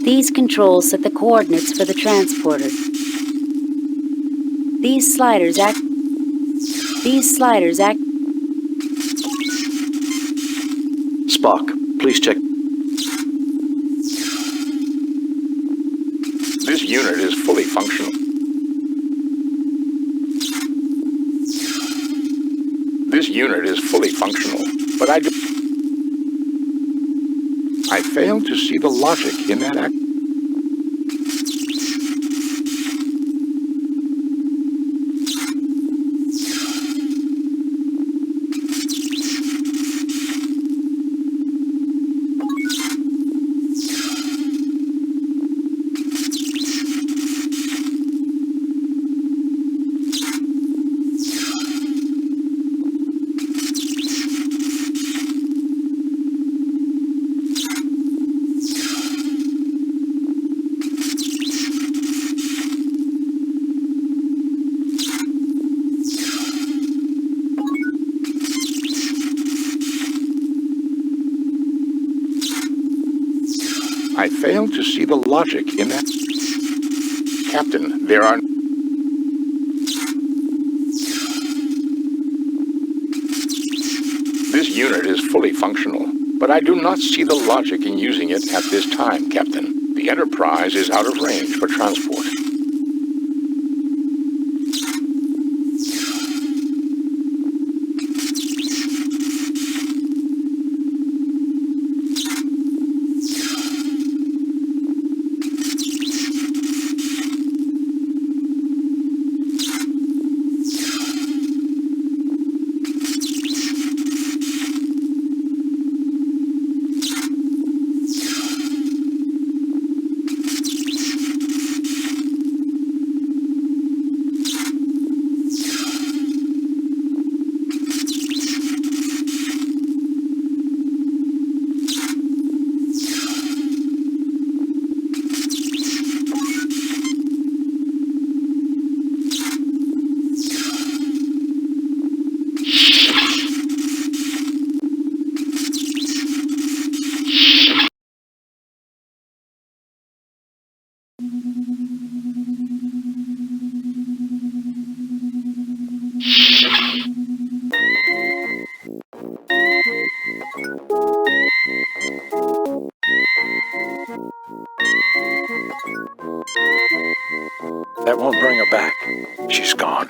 These controls set the coordinates for the transporter. These sliders act... Spock, please check... This unit is fully functional. This unit is fully functional, but I fail to see the logic in that act. I fail to see the logic in that. Captain, there are... This unit is fully functional, but I do not see the logic in using it at this time, Captain. The Enterprise is out of range for transport. That won't bring her back. She's gone.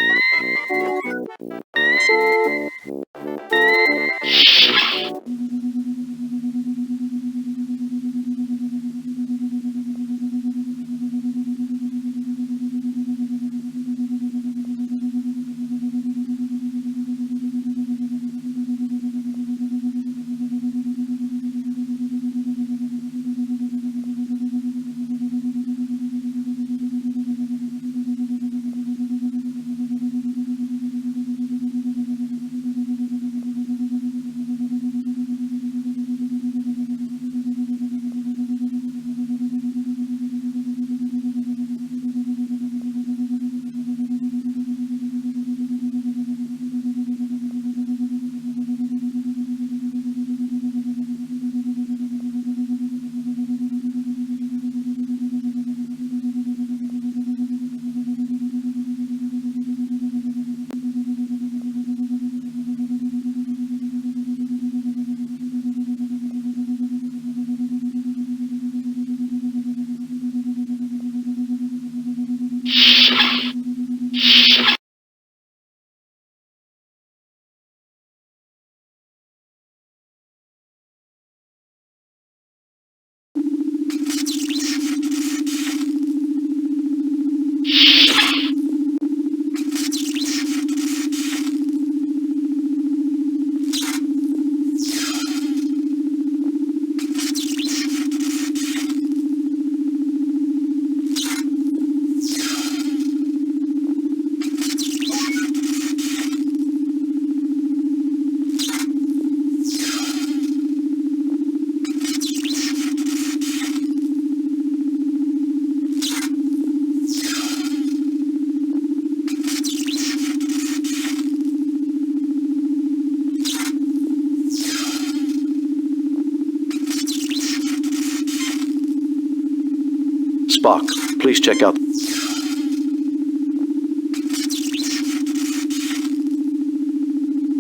please check out...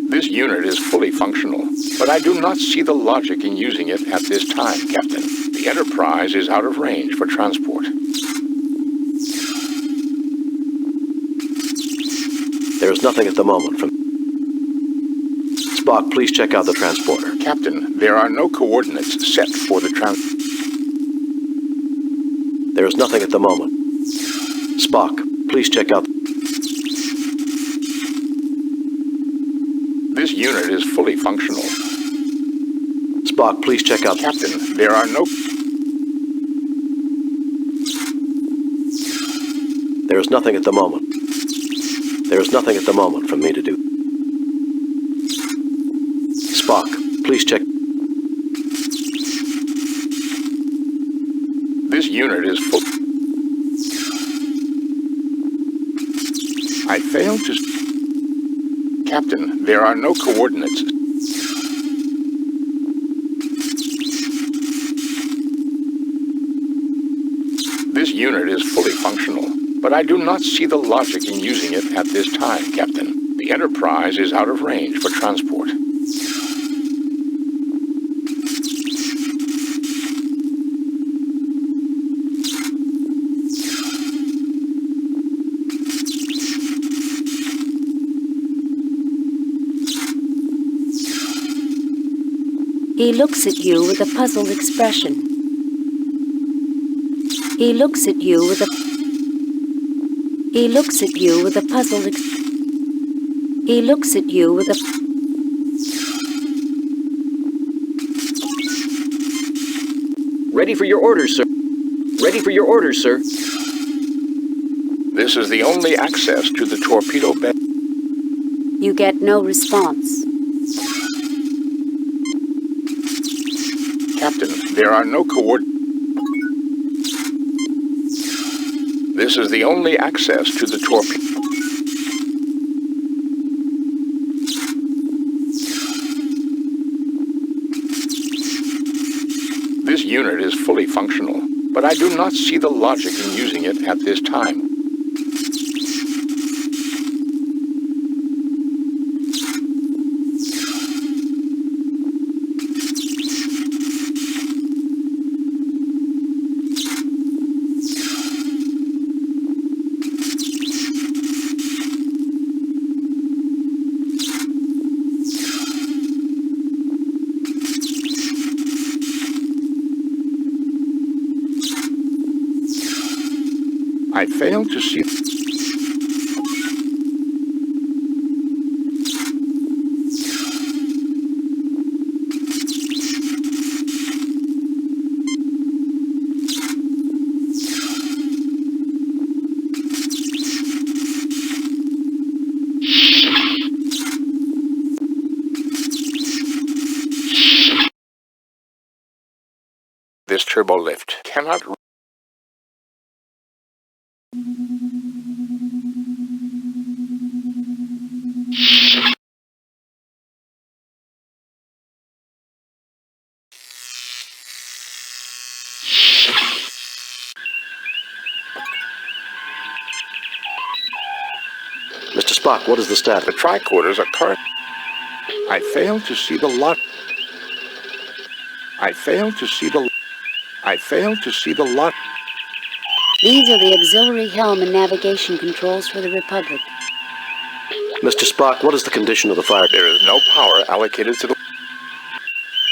This unit is fully functional, but I do not see the logic in using it at this time, Captain. The Enterprise is out of range for transport. There is nothing at the moment from... Spock, please check out the transporter. Captain, there are no coordinates set for the There is nothing at the moment. Spock, please check out... This unit is fully functional. Spock, please check out... Captain, there are no... There is nothing at the moment. There is nothing at the moment for me to do. Spock, please check... This unit is full... I failed to... Captain, there are no coordinates. This unit is fully functional, but I do not see the logic in using it at this time, Captain. The Enterprise is out of range for transport. He looks at you with a puzzled expression. He looks at you with a... He looks at you with a puzzled He looks at you with a... Ready for your orders, sir. Ready for your orders, sir. This is the only access to the torpedo bed. You get no response. Captain, there are no coordinates. This is the only access to the torpedo. This unit is fully functional, but I do not see the logic in using it at this time. I fail to see... This turbo lift cannot... Mr. Spock, what is the status? The tricorders are current. I fail to see the lot. I fail to see the... I fail to see the lot. These are the auxiliary helm and navigation controls for the Republic. Mr. Spock, what is the condition of the fire? There is no power allocated to the...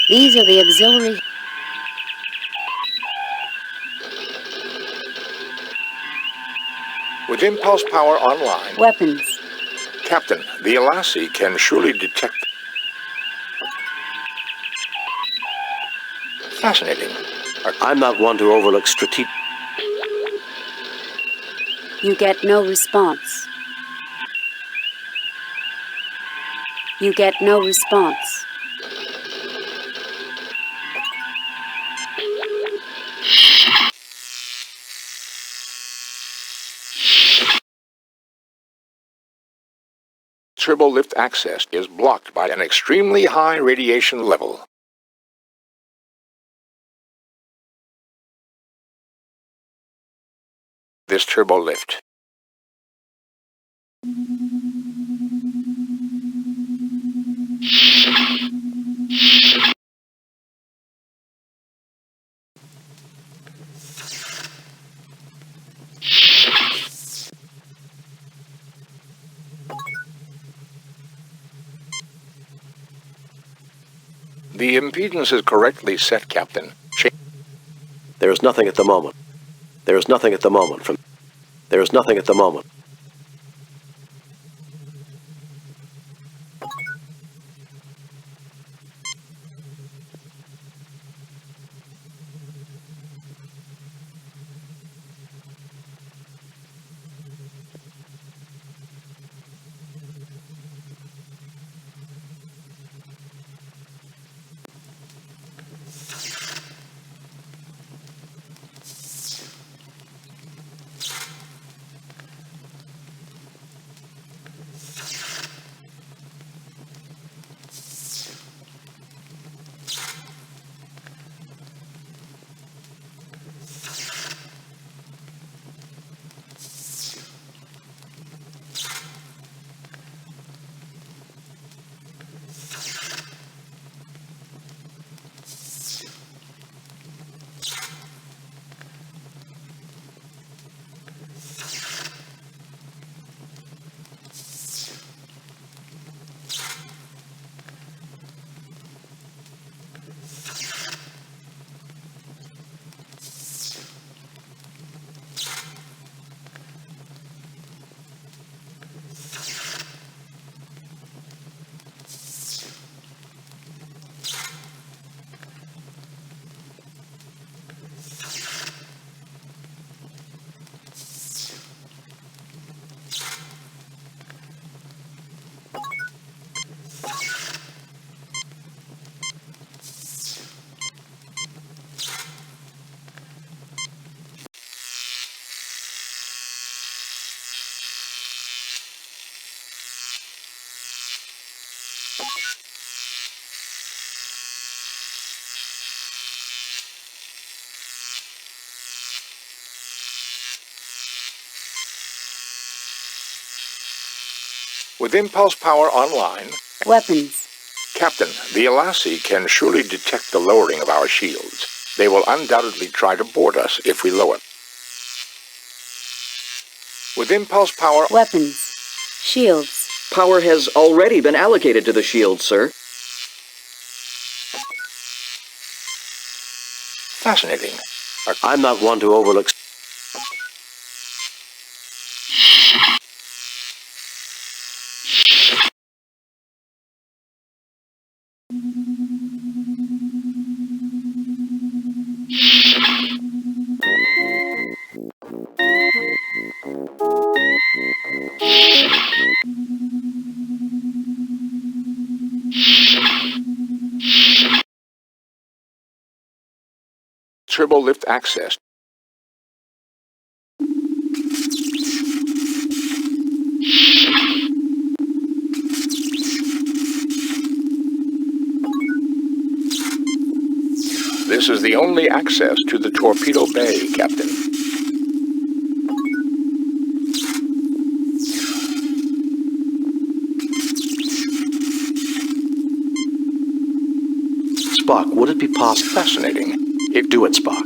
These are the auxiliary... With impulse power online... Weapons. Captain, the Elasi can surely detect... Fascinating. I'm not one to overlook strategic... You get no response. You get no response. Turbo lift access is blocked by an extremely high radiation level. this turbo lift. The impedance is correctly set, Captain. There is nothing at the moment. There is nothing at the moment. There is nothing at the moment. With impulse power online... Weapons. Captain, the Elasi can surely detect the lowering of our shields. They will undoubtedly try to board us if we lower. With impulse power... Weapons. Shields. Power has already been allocated to the shield, sir. Fascinating. I'm not one to overlook... Turbo lift access. This is the only access to the torpedo bay, Captain. Spock, would it be possible? Fascinating. Do it, Spock.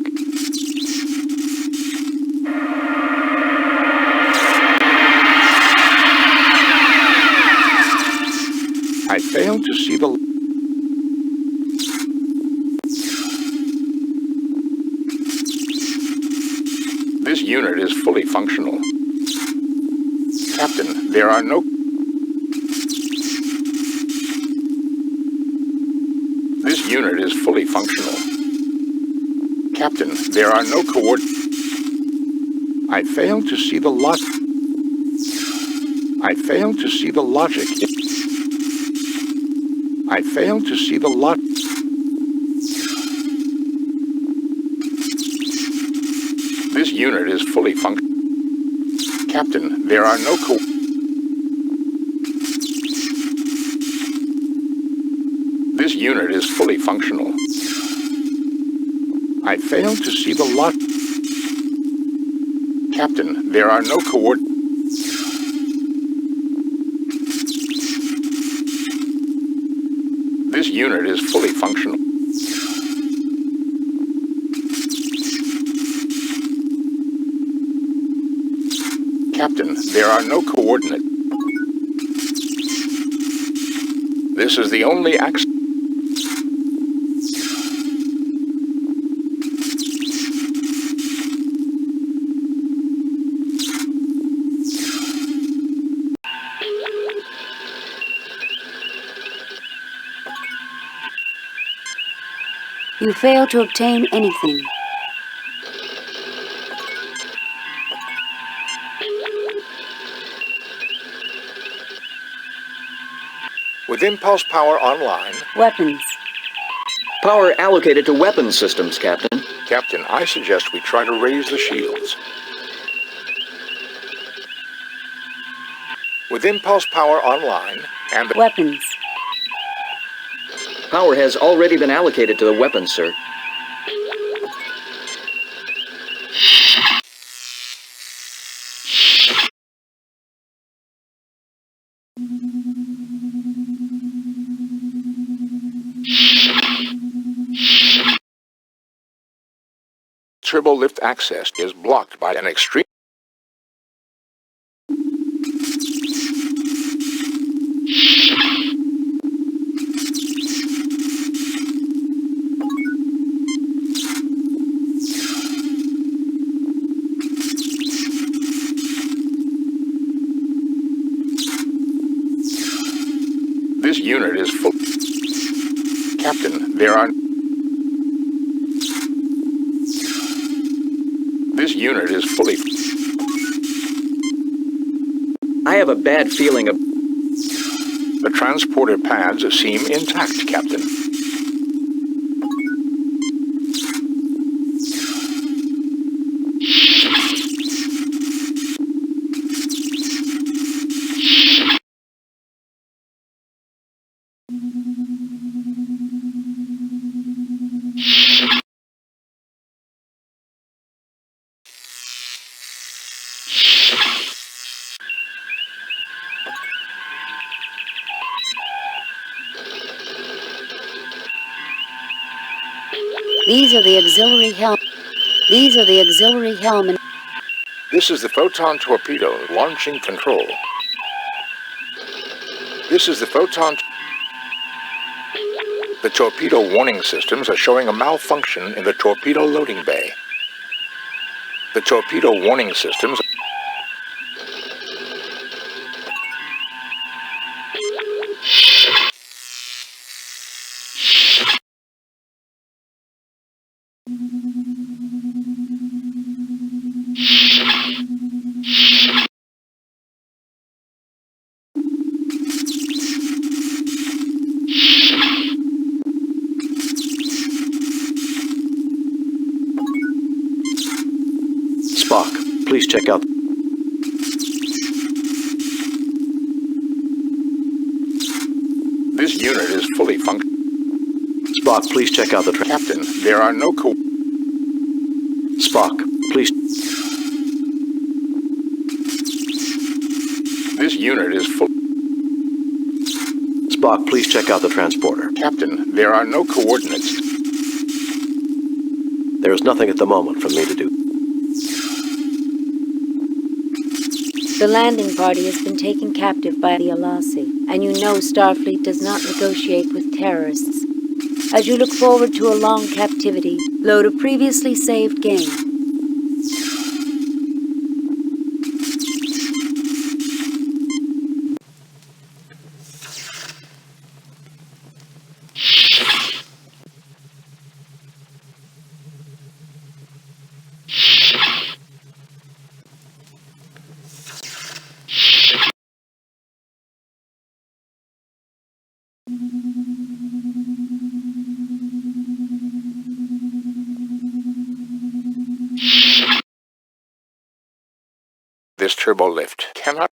I failed to see the... This unit is fully functional. Captain, there are no... This unit is fully functional. Captain, there are no I fail to see the logic. I fail to see the logic. I fail to see the logic. This unit is fully functional. Captain, there are no This unit is fully functional. I fail to see the logic. Captain, there are no coordinates. This unit is fully functional. Captain, there are no coordinates. This is the only access. You fail to obtain anything. With impulse power online. Weapons. Power allocated to weapons systems, Captain. Captain, I suggest we try to raise the shields. With impulse power online and the Weapons. Power has already been allocated to the weapons, sir. turbo lift access is blocked by an extreme. This unit is full. Captain, there are... This unit is fully... I have a bad feeling of... The transporter pads seem intact, Captain. These are the auxiliary helm. These are the auxiliary helm. This is the photon torpedo launching control. This is the photon... The torpedo warning systems are showing a malfunction in the torpedo loading bay. The torpedo warning systems... Spock, please check out... This unit is fully functional. Spock, please check out the... Captain, there are no Spock, please... This unit is full... Spock, please check out the transporter. Captain, there are no coordinates. There is nothing at the moment for me to do. The landing party has been taken captive by the Elasi, and you know Starfleet does not negotiate with terrorists. As you look forward to a long captivity, load a previously saved game. This turbo lift cannot...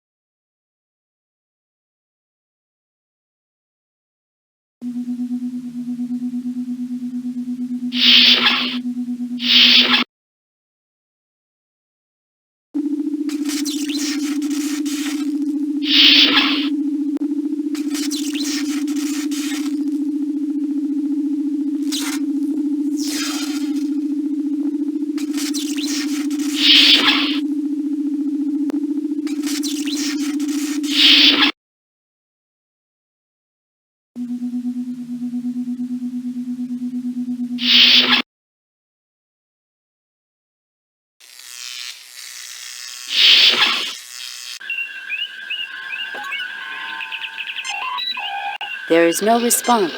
There is no response.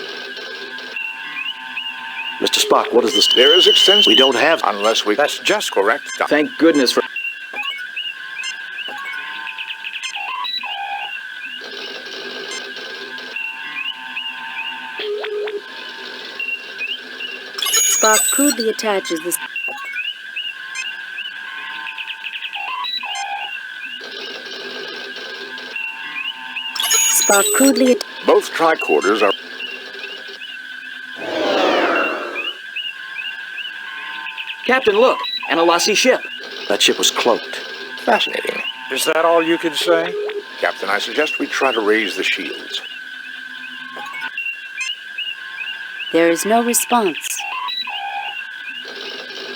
Mr. Spock, what is this? There is extensive... We don't have... Unless we... That's just correct. Thank goodness for... Spock crudely attaches the... Spock crudely... Both tricorders are... Captain, look! An Elasi ship! That ship was cloaked. Fascinating. Is that all you can say? Captain, I suggest we try to raise the shields. There is no response.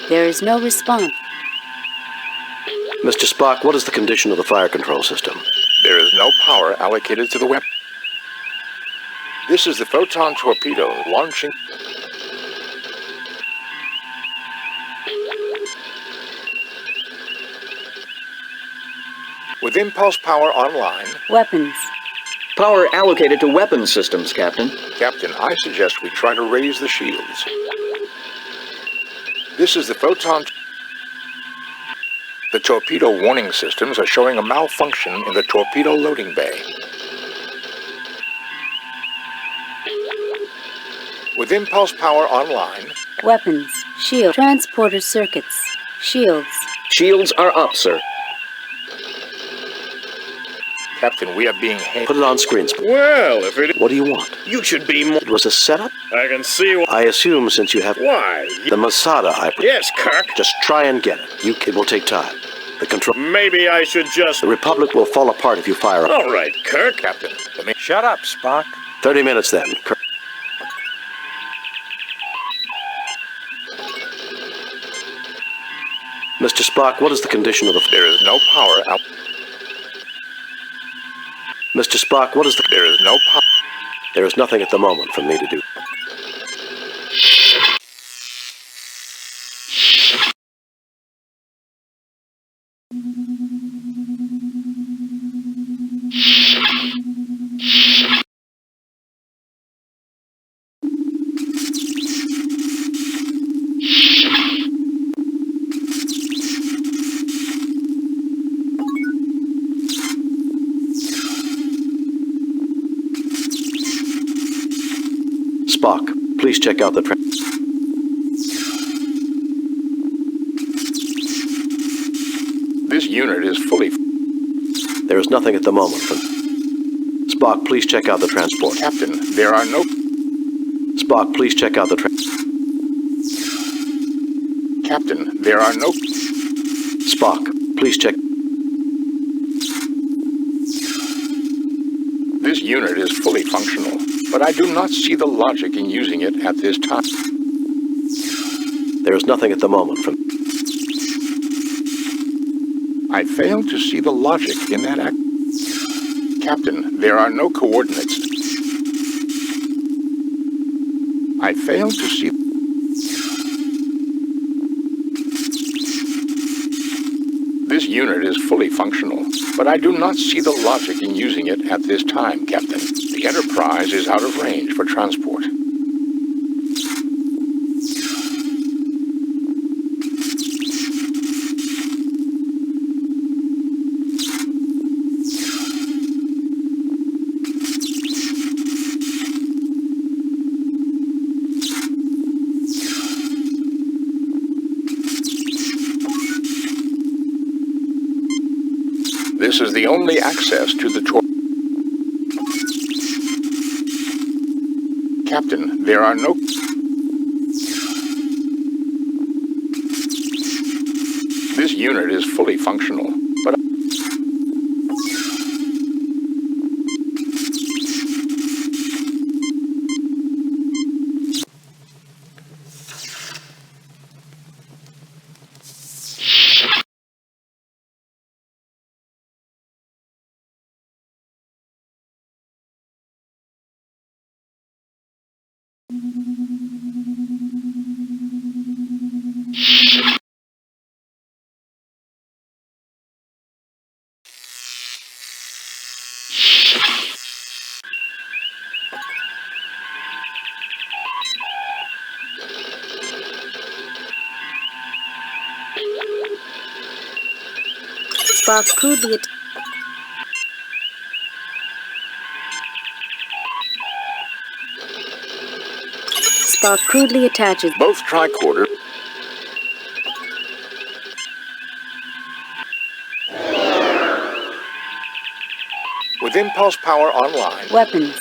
There is no response. Mr. Spock, what is the condition of the fire control system? There is no power allocated to the weapon. This is the photon torpedo launching... With impulse power online... Weapons. Power allocated to weapon systems, Captain. Captain, I suggest we try to raise the shields. This is the photon... The torpedo warning systems are showing a malfunction in the torpedo loading bay. With impulse power online... Weapons. Shield. Transporter circuits. Shields. Shields are up, sir. Captain, we are being hailed. Put it on screen, Spock. Well, if it... What do you want? You should be more... It was a setup? I can see why... I assume since you have... Why? The Masada, Yes, Kirk. Just try and get it. It will take time. The control... Maybe I should just... The Republic will fall apart if you fire up. All right, Kirk. Captain, Shut up, Spock. 30 minutes then. Mr. Spock, what is the condition of the... There is no power out... Mr. Spock, what is the... There is no power... There is nothing at the moment for me to do. Spock, please check out the... This unit is fully... There is nothing at the moment for... Spock, please check out the transport. Captain, there are no... Spock, please check out the... Captain, there are no... Spock, please check... This unit is fully functional, but I do not see the logic in using it at this time. There is nothing at the moment for... I fail to see the logic in that act. Captain, there are no coordinates. I fail to see... This unit is fully functional, but I do not see the logic in using it at this time, Captain. The Enterprise is out of range for transport. This is the only access to the Captain, there are no... This unit is fully functional, but... Spark crudely Spark crudely attaches. Both tricorders. With impulse power online. Weapons.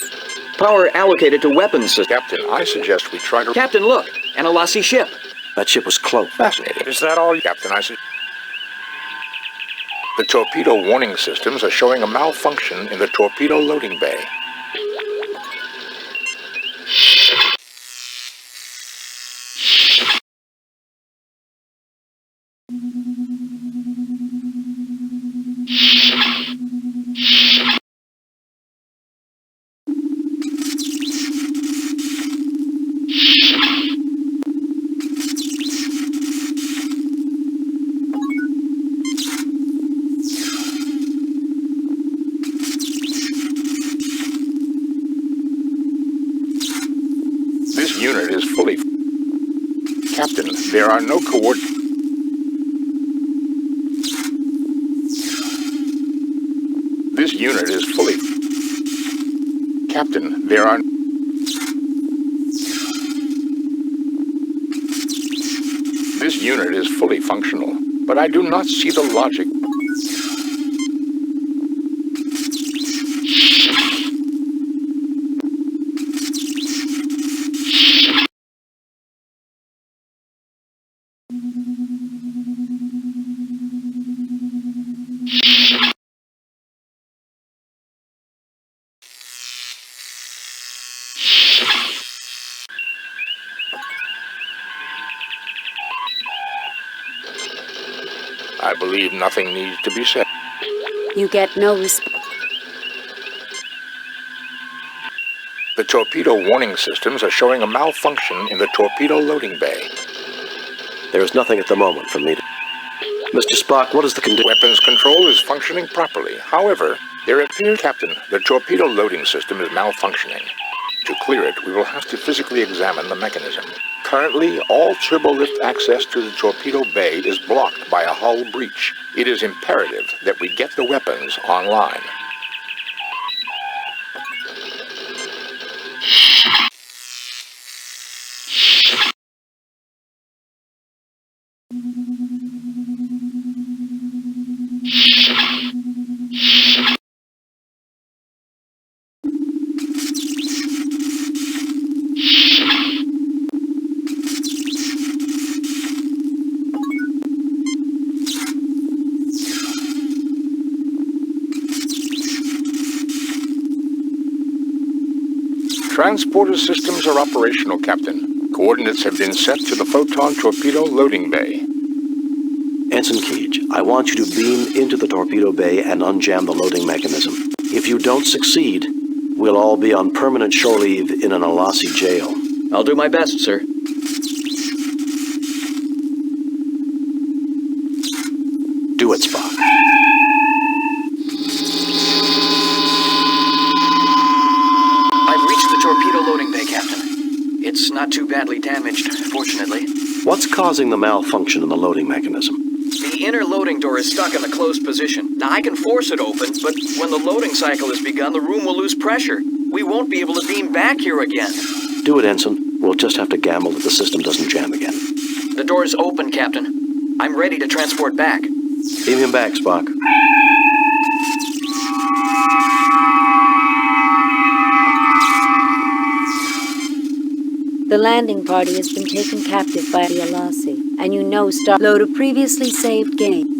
Power allocated to weapons system. Captain, I suggest we try to... Captain, look! An Elasi ship. That ship was close. Fascinating. Is that all? Captain, I suggest... The torpedo warning systems are showing a malfunction in the torpedo loading bay. This unit is fully... Captain, there are no coordinates. This unit is fully... Captain, there are... This unit is fully functional, but I do not see the logic. I believe nothing needs to be said. You get no response. The torpedo warning systems are showing a malfunction in the torpedo loading bay. There is nothing at the moment for me to... Mr. Spock, what is the condition? Weapons control is functioning properly. However, there appears... Captain, the torpedo loading system is malfunctioning. To clear it, we will have to physically examine the mechanism. Currently, all turbolift access to the torpedo bay is blocked by a hull breach. It is imperative that we get the weapons online. Transporter systems are operational, Captain. Coordinates have been set to the photon torpedo loading bay. Ensign Keege, I want you to beam into the torpedo bay and unjam the loading mechanism. If you don't succeed, we'll all be on permanent shore leave in an Elasi jail. I'll do my best, sir. Do it, Spock. I've reached the torpedo loading bay, Captain. It's not too badly damaged, fortunately. What's causing the malfunction in the loading mechanism? The inner loading door is stuck in the closed position. Now, I can force it open, but when the loading cycle is begun, the room will lose pressure. We won't be able to beam back here again. Do it, Ensign. We'll just have to gamble that the system doesn't jam again. The door is open, Captain. I'm ready to transport back. Beam him back, Spock. The landing party has been taken captive by the Elasi, and you know load a previously saved game.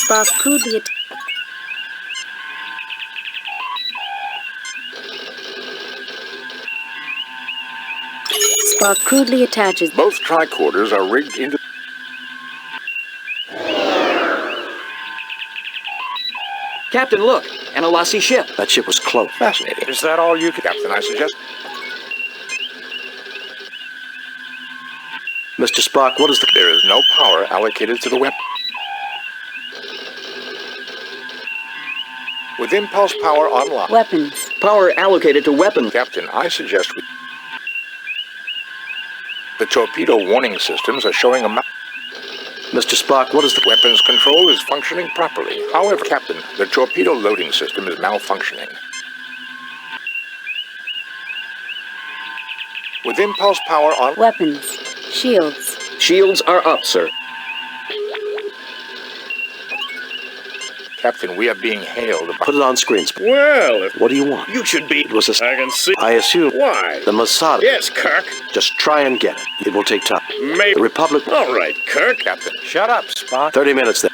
Spark crudely Spark crudely attaches. Both tricorders are rigged into... Captain, look! An Elasi ship. That ship was close. Fascinating. Is that all you can... Captain, I suggest... Mr. Spock, what is the... There is no power allocated to the weapon. With impulse power online... Weapons. Power allocated to weapons. Captain, I suggest we... The torpedo warning systems are showing a... Mr. Spock, what is the... Weapons control is functioning properly. However, Captain, the torpedo loading system is malfunctioning. With impulse power on... Weapons. Shields. Shields are up, sir. Captain, we are being hailed by... Put it on screen, Spock. Well, if What do you want? you should be... It was a... I can see... I assume... Why? The Masada. Yes, Kirk. Just try and get it. It will take time. Maybe... The Republic... All right, Kirk. Captain, Shut up, Spock. 30 minutes then.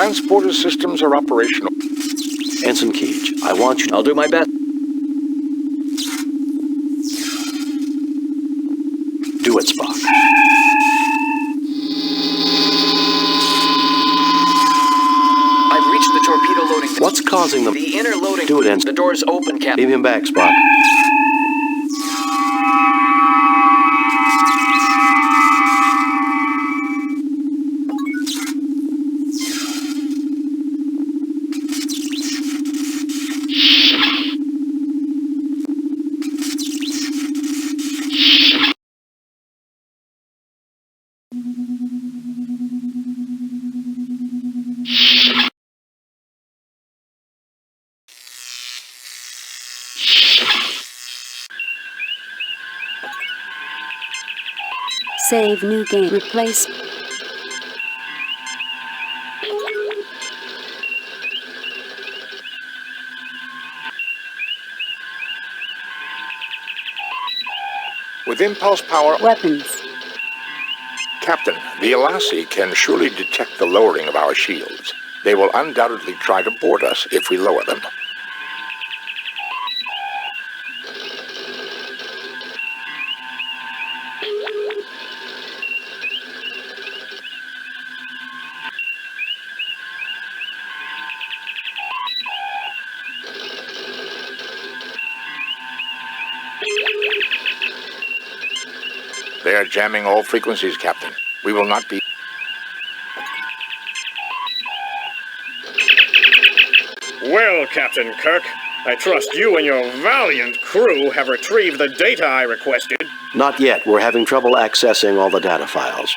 transporter systems are operational. Ensign Keech, I want you to... I'll do my best. Do it, Spock. I've reached the torpedo loading... What's causing them... The inner loading... Do it, Ensign. The door's open, Captain. Beam him back, Spock. Save new game. Replace. With impulse power... Weapons. Captain, the Elasi can surely detect the lowering of our shields. They will undoubtedly try to board us if we lower them. They are jamming all frequencies, Captain. We will not be... Well, Captain Kirk, I trust you and your valiant crew have retrieved the data I requested. Not yet. We're having trouble accessing all the data files.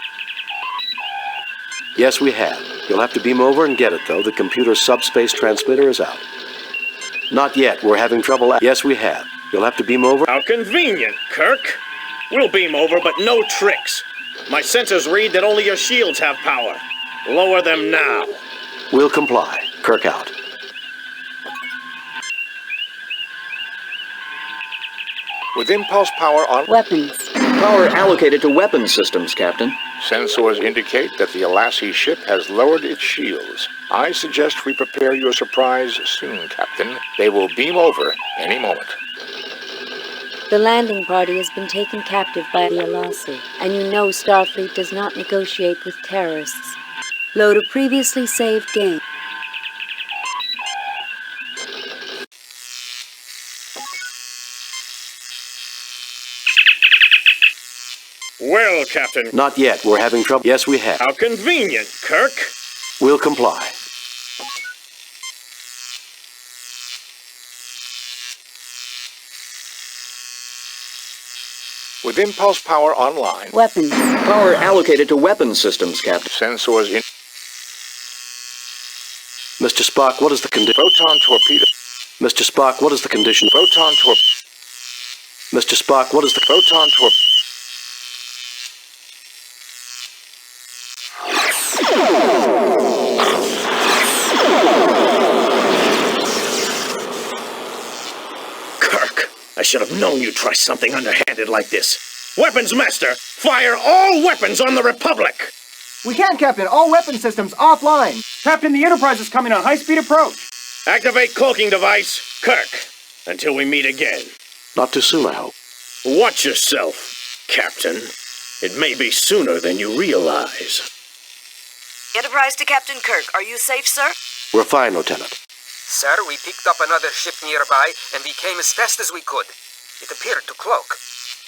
Yes, we have. You'll have to beam over and get it, though. The computer's subspace transmitter is out. Not yet. We're having trouble... Yes, we have. You'll have to beam over... How convenient, Kirk. We'll beam over, but no tricks. My sensors read that only your shields have power. Lower them now. We'll comply. Kirk out. With impulse power on... Weapons. Power allocated to weapons systems, Captain. Sensors indicate that the Elasi ship has lowered its shields. I suggest we prepare your surprise soon, Captain. They will beam over any moment. The landing party has been taken captive by the Elasi, and you know Starfleet does not negotiate with terrorists. Load a previously saved game. Well, Captain. Not yet. We're having trouble. Yes, we have. How convenient, Kirk. We'll comply. With impulse power online... Weapons. Power allocated to weapons systems, Captain. Sensors in... Mr. Spock, what is the condition? Photon torpedo. Mr. Spock, what is the condition? Photon torpedo. Mr. Spock, what is the... Photon torpedo. Kirk, I should have known you'd try something underhanded like this. Weapons Master, fire all weapons on the Republic! We can't, Captain. All weapon systems offline. Captain, the Enterprise is coming on high-speed approach. Activate cloaking device. Kirk, until we meet again. Not too soon, I hope. Watch yourself, Captain. It may be sooner than you realize. Enterprise to Captain Kirk. Are you safe, sir? We're fine, Lieutenant. Sir, we picked up another ship nearby, and we came as fast as we could. It appeared to cloak.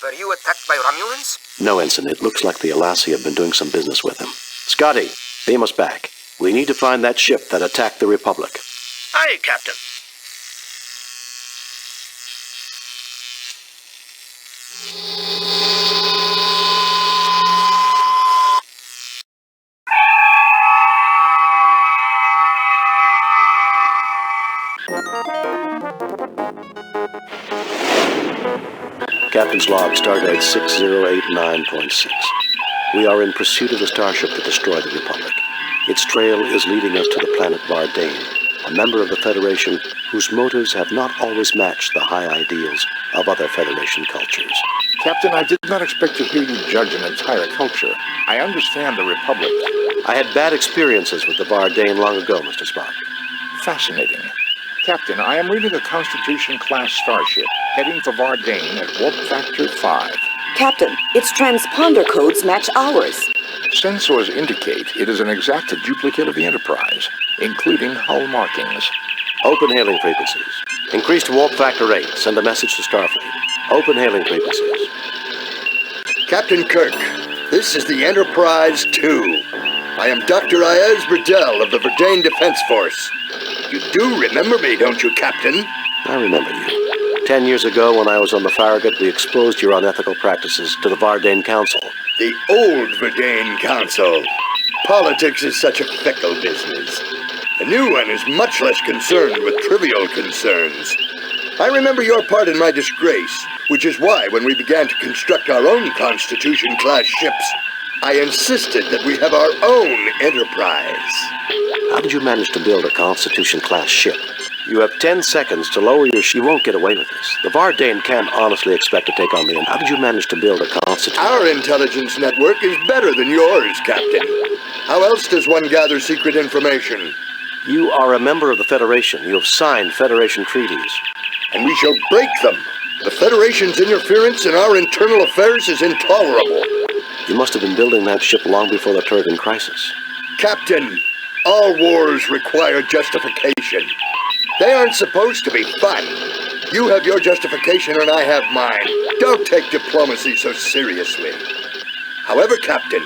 Were you attacked by Romulans? No, Ensign. It looks like the Elasi have been doing some business with him. Scotty, beam us back. We need to find that ship that attacked the Republic. Aye, Captain. Captain's log, Stardate 6089.6. We are in pursuit of the starship that destroyed the Republic. Its trail is leading us to the planet Vardane, a member of the Federation whose motives have not always matched the high ideals of other Federation cultures. Captain, I did not expect to hear you judge an entire culture. I understand the Republic. I had bad experiences with the Vardane long ago, Mr. Spock. Fascinating. Captain, I am reading a Constitution-class starship heading for Vardane at warp factor 5. Captain, its transponder codes match ours. Sensors indicate it is an exact duplicate of the Enterprise, including hull markings. Open hailing frequencies. Increase to warp factor 8. Send a message to Starfleet. Open hailing frequencies. Captain Kirk, this is the Enterprise 2. I am Dr. Ayaz Bradell of the Verdane Defense Force. You do remember me, don't you, Captain? I remember you. 10 years ago, when I was on the Farragut, we exposed your unethical practices to the Vardane Council. The old Verdane Council. Politics is such a fickle business. The new one is much less concerned with trivial concerns. I remember your part in my disgrace, which is why when we began to construct our own Constitution-class ships, I insisted that we have our own Enterprise. How did you manage to build a Constitution-class ship? You have 10 seconds to lower your ship. You won't get away with this. The Vardane can't honestly expect to take on the... How did you manage to build a Constitution? Our intelligence network is better than yours, Captain. How else does one gather secret information? You are a member of the Federation. You have signed Federation treaties. And we shall break them. The Federation's interference in our internal affairs is intolerable. You must have been building that ship long before the Turgan crisis. Captain, all wars require justification. They aren't supposed to be fun. You have your justification and I have mine. Don't take diplomacy so seriously. However, Captain,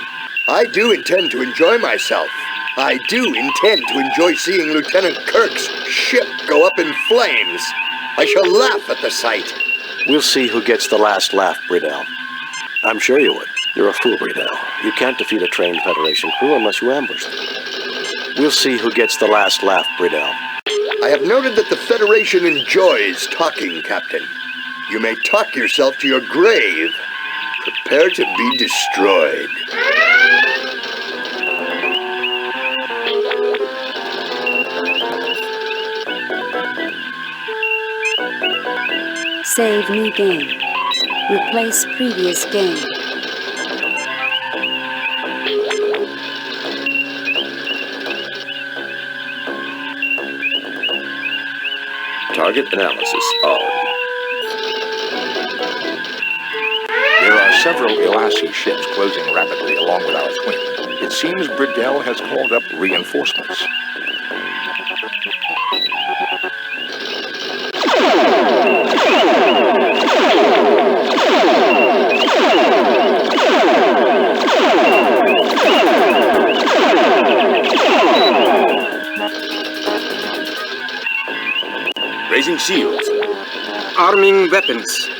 I do intend to enjoy myself. I do intend to enjoy seeing Lieutenant Kirk's ship go up in flames. I shall laugh at the sight. We'll see who gets the last laugh, Bradell. I'm sure you would. You're a fool, Bradell. You can't defeat a trained Federation crew unless you ambush them. We'll see who gets the last laugh, Bradell. I have noted that the Federation enjoys talking, Captain. You may talk yourself to your grave. Prepare to be destroyed. Save new game. Replace previous game. Target analysis on. There are several Elasi ships closing rapidly along with our twin. It seems Bradell has called up reinforcements. Raising shields. Arming weapons.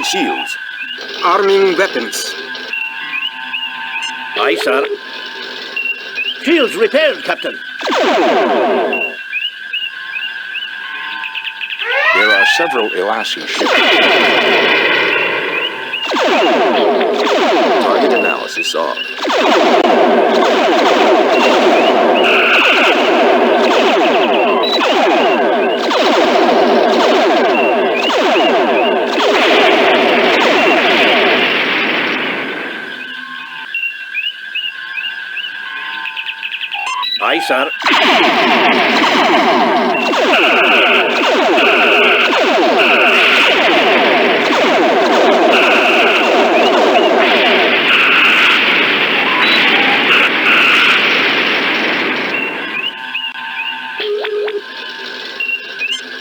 Raising shields. Arming weapons. Aye, sir. Shields repaired, Captain. There are several Elasi ships. Target analysis on. Aye, sir.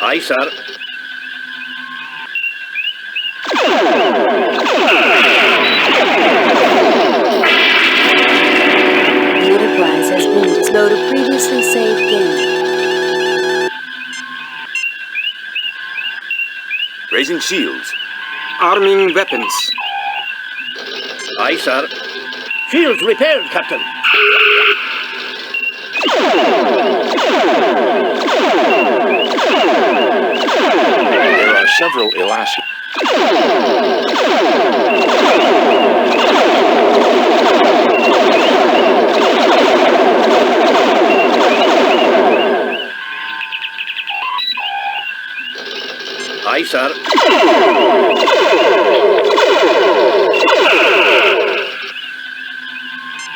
Aye, sir. The Enterprise has been to load a previously saved game. Raising shields. Arming weapons. Aye, sir. Shields repaired, Captain. There are several Elasi. Aye, sir.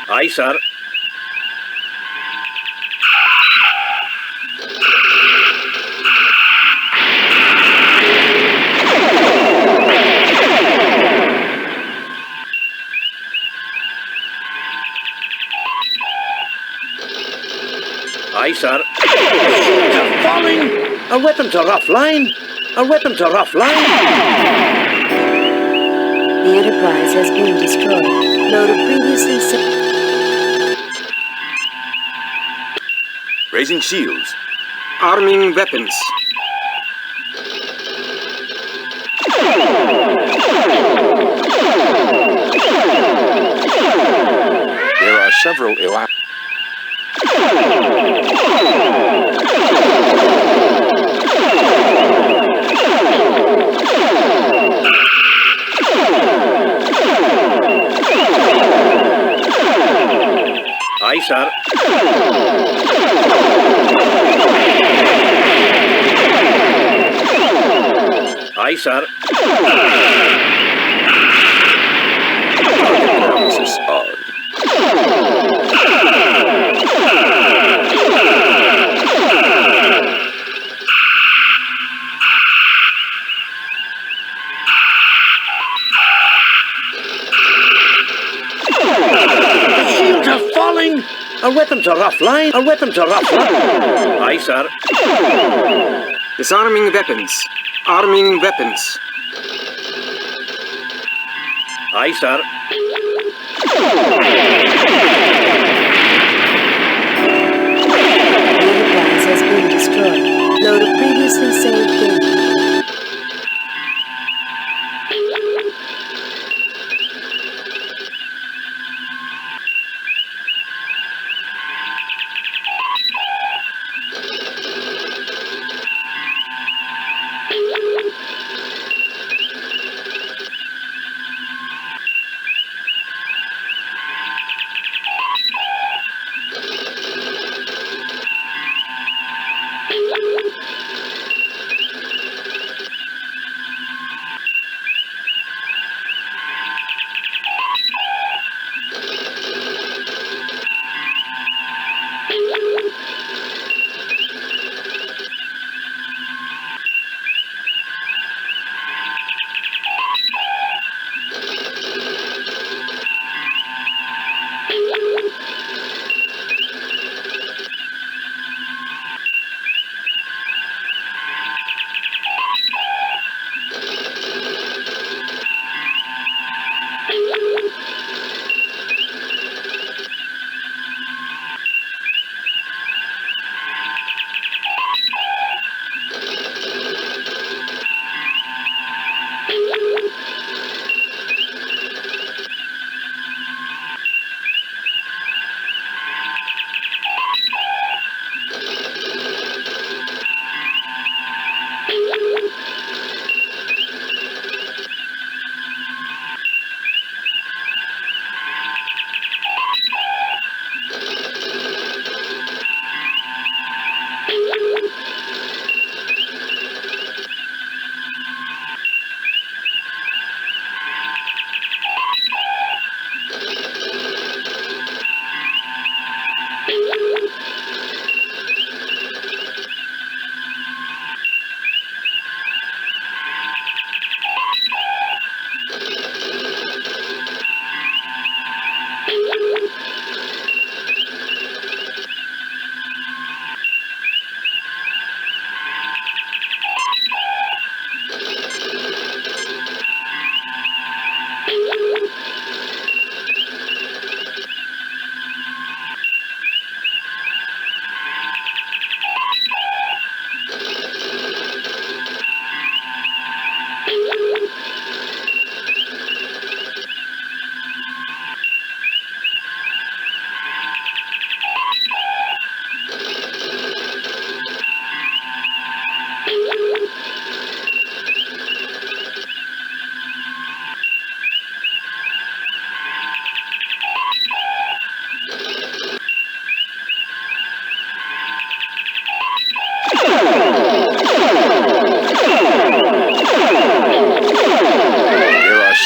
Aye, sir. Aye, sir. They're falling! Our weapons are offline! Our weapons are offline! The Enterprise has been destroyed. Load a previously saved. Raising shields. Arming weapons. There are several Elasi. Aye, sir. Aye, sir. Target analysis on. The shields are falling! Our weapons are offline! Our weapons are offline! Aye, sir. Disarming weapons. Arming weapons. Aye, sir. The Enterprise has been destroyed. Load a previously saved game.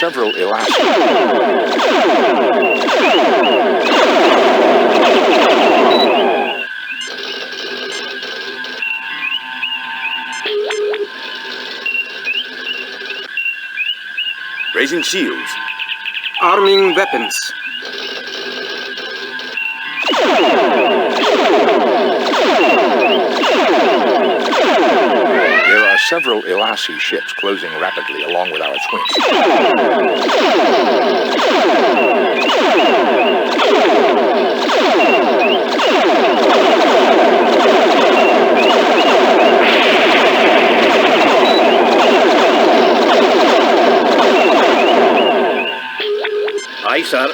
several Elasi. Raising shields. Arming weapons. There are several Elasi ships closing rapidly along with our twin. Aye, sir.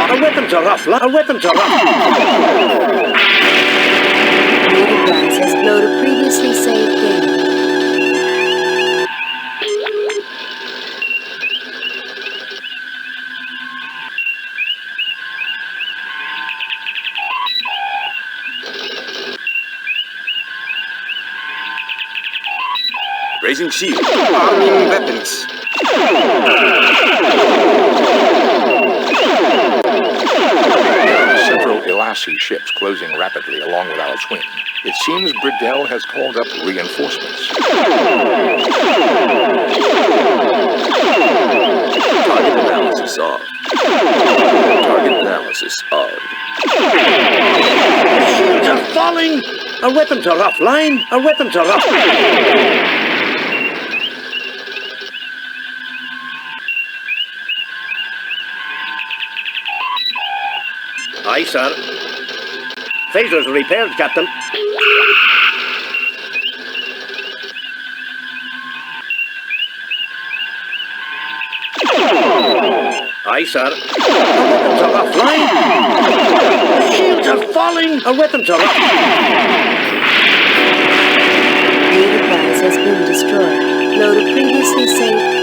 Our weapons are off, Our weapons are off. Native Rise has load a previously saved game. Raising shields. Arming weapons. Several Elasi ships closing rapidly along with our twin. It seems Bridell has called up reinforcements. Target analysis off. Target analysis off. The shields are falling. Our weapons are offline. Our weapons are off. Aye, sir. Phasers repaired, Captain. Aye, sir. Our weapons are offline. The shields are falling. Our weapons are off. Native Rise has been destroyed. Load a previously saved.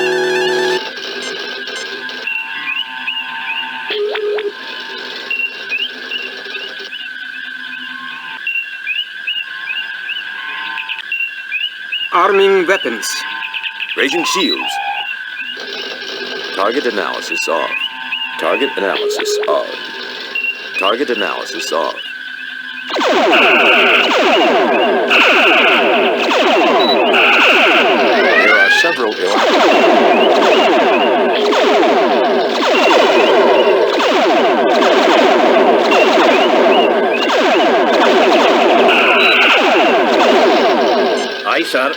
Arming weapons. Raising shields. Target analysis off. Target analysis off. Target analysis off. There are several Aye, sir.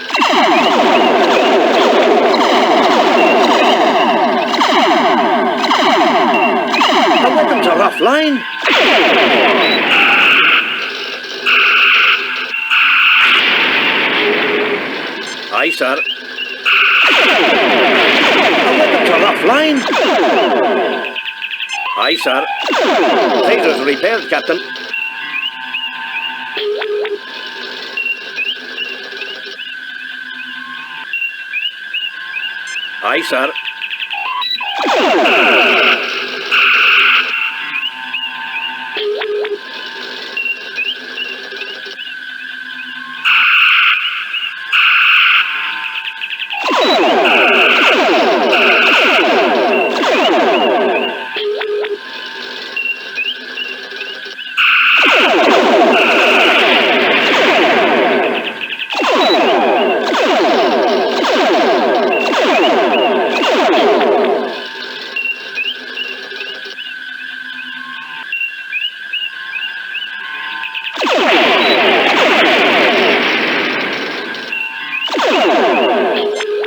Our weapons are offline. Aye, sir. Our weapons are offline. Aye, sir. Phasers repaired, Captain. Aye, sir.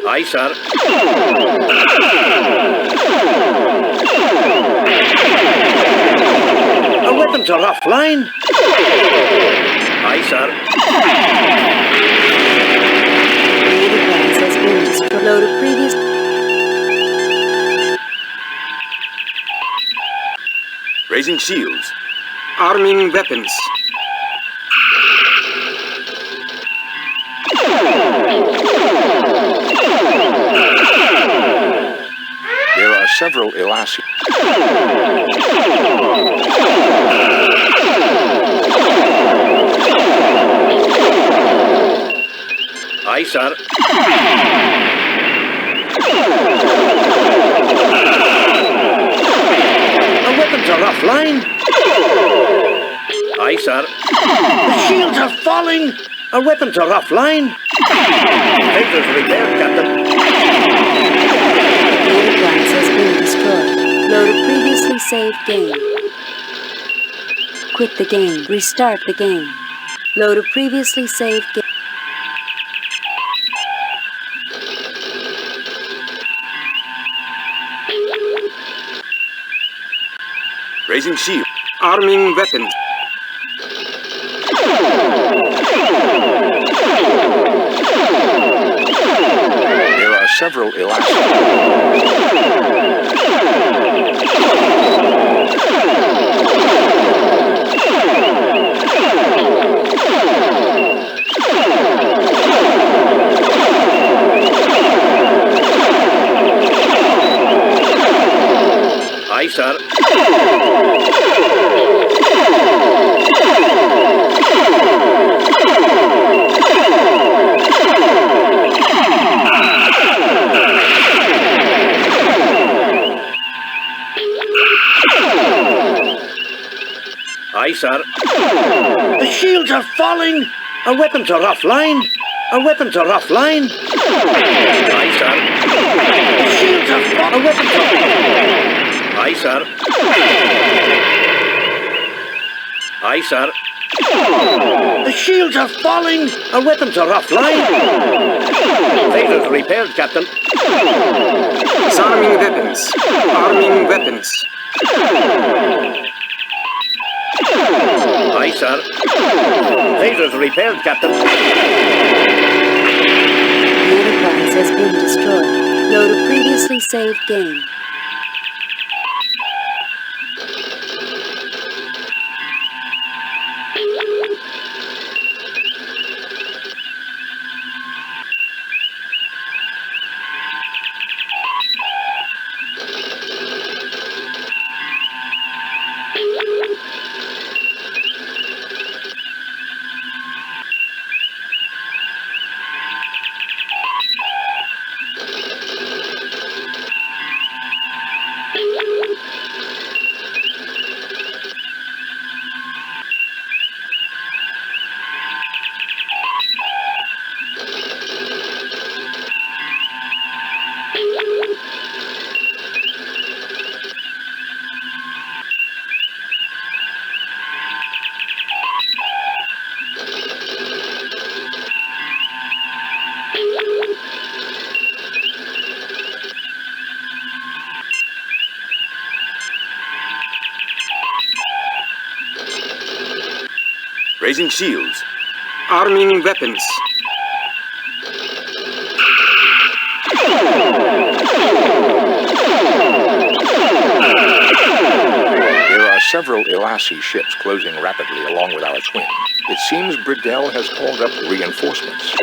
Aye, sir. Our weapons are offline. Aye, sir. Native Rise has been destroyed. Load a previous. Raising shields. Arming weapons. There are several Elasi. Aye, sir. Our weapons are offline. Aye, sir. The shields are falling. Our weapons are offline. Phasers repaired, Captain. The Enterprise has been destroyed. Load a previously saved game. Quit the game. Restart the game. Load a previously saved game. Raising shield. Arming weapons. There are several Elasi. Aye, sir. Aye, sir. The shields are falling. Our weapons are offline. Our weapons are offline. Aye, sir. The shields are falling. Our weapons are Aye, sir. Aye, sir. The shields are falling. Our weapons are offline. Phasers repaired, Captain. Disarming weapons. Arming weapons. Aye, sir. Phasers repaired, Captain. The Enterprise has been destroyed. Load a previously saved game. Raising shields. Arming weapons. There are several Elasi ships closing rapidly along with our twin. It seems Bridell has called up reinforcements.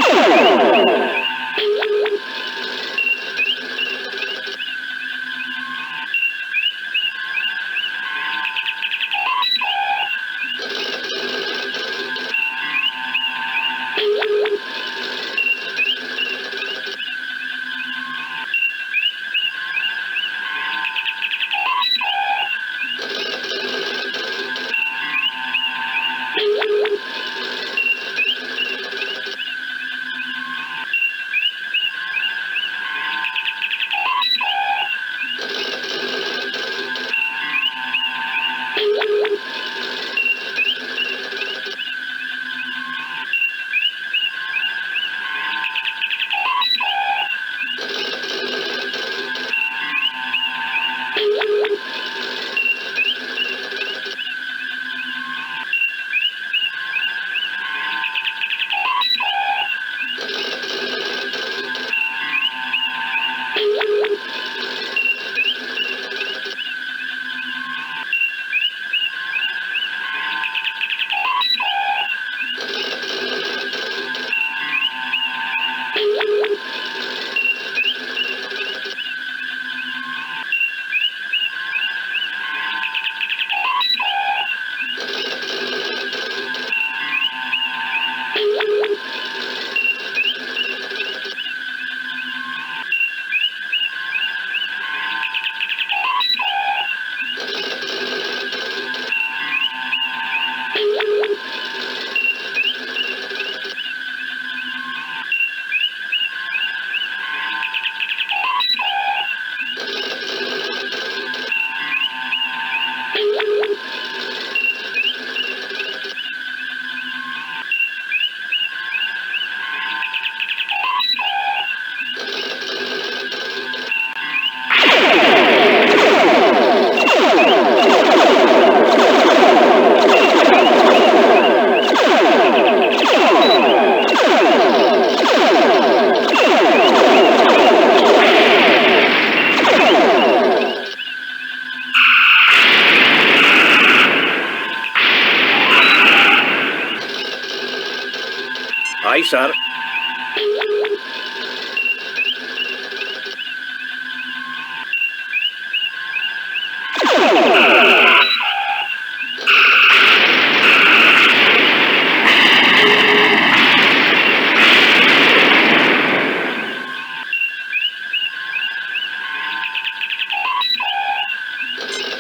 Aye, sir.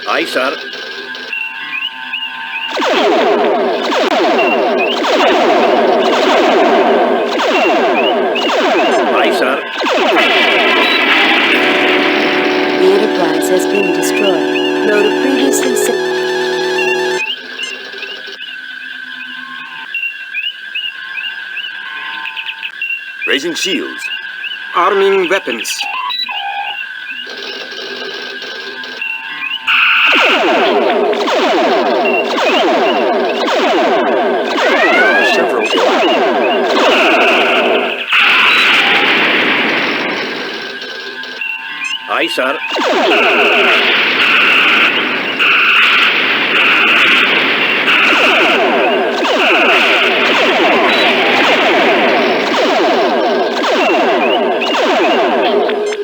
Aye, sir. Aye, sir. The Enterprise has been destroyed. Load of previously set. Raising shields. Arming weapons. Several Aye, sir.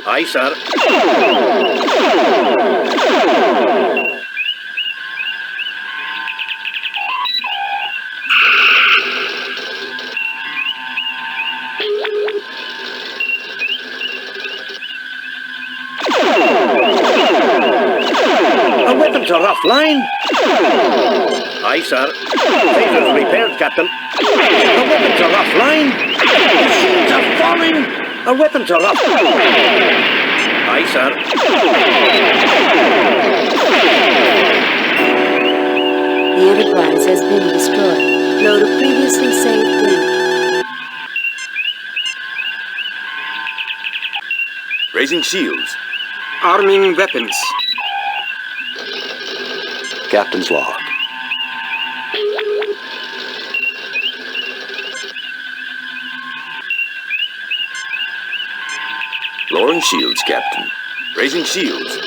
Aye, sir. Our weapons are offline. Aye, sir. Phasers repaired, Captain. Our weapons are offline. The shields are falling. Our weapons are off. Aye, sir. The Enterprise has been destroyed. Load of previously saved data. Raising shields. Arming weapons. Captain's log. Lowering shields, Captain. Raising shields.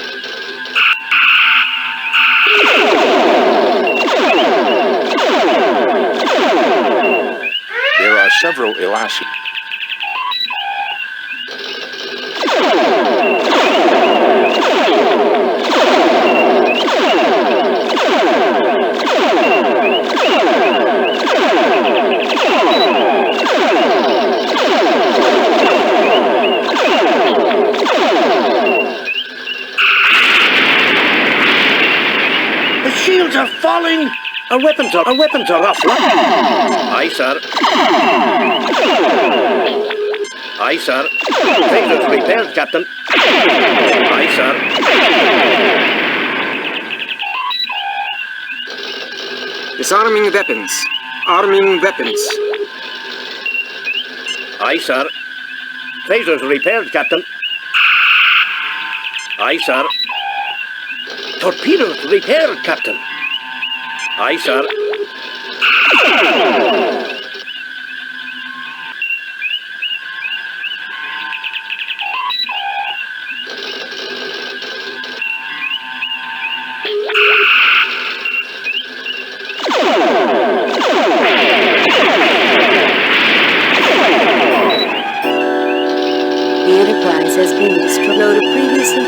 There are several Elasi. The shields are falling. Our weapons are offline. Aye, sir. Aye, sir. Phasers repaired, Captain. Aye, sir. Disarming weapons. Arming weapons. Aye, sir. Phasers repaired, Captain. Aye, sir. Torpedoes repaired, Captain. Aye, sir. The Enterprise has been destroyed. Load of previously.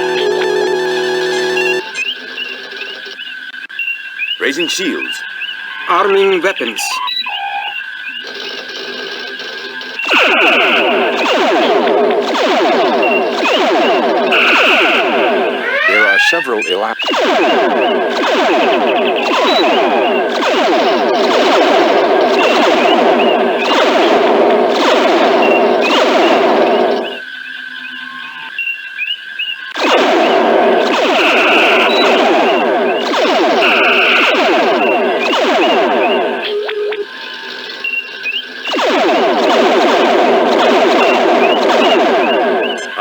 Raising shields. Arming weapons. There are several Elasi.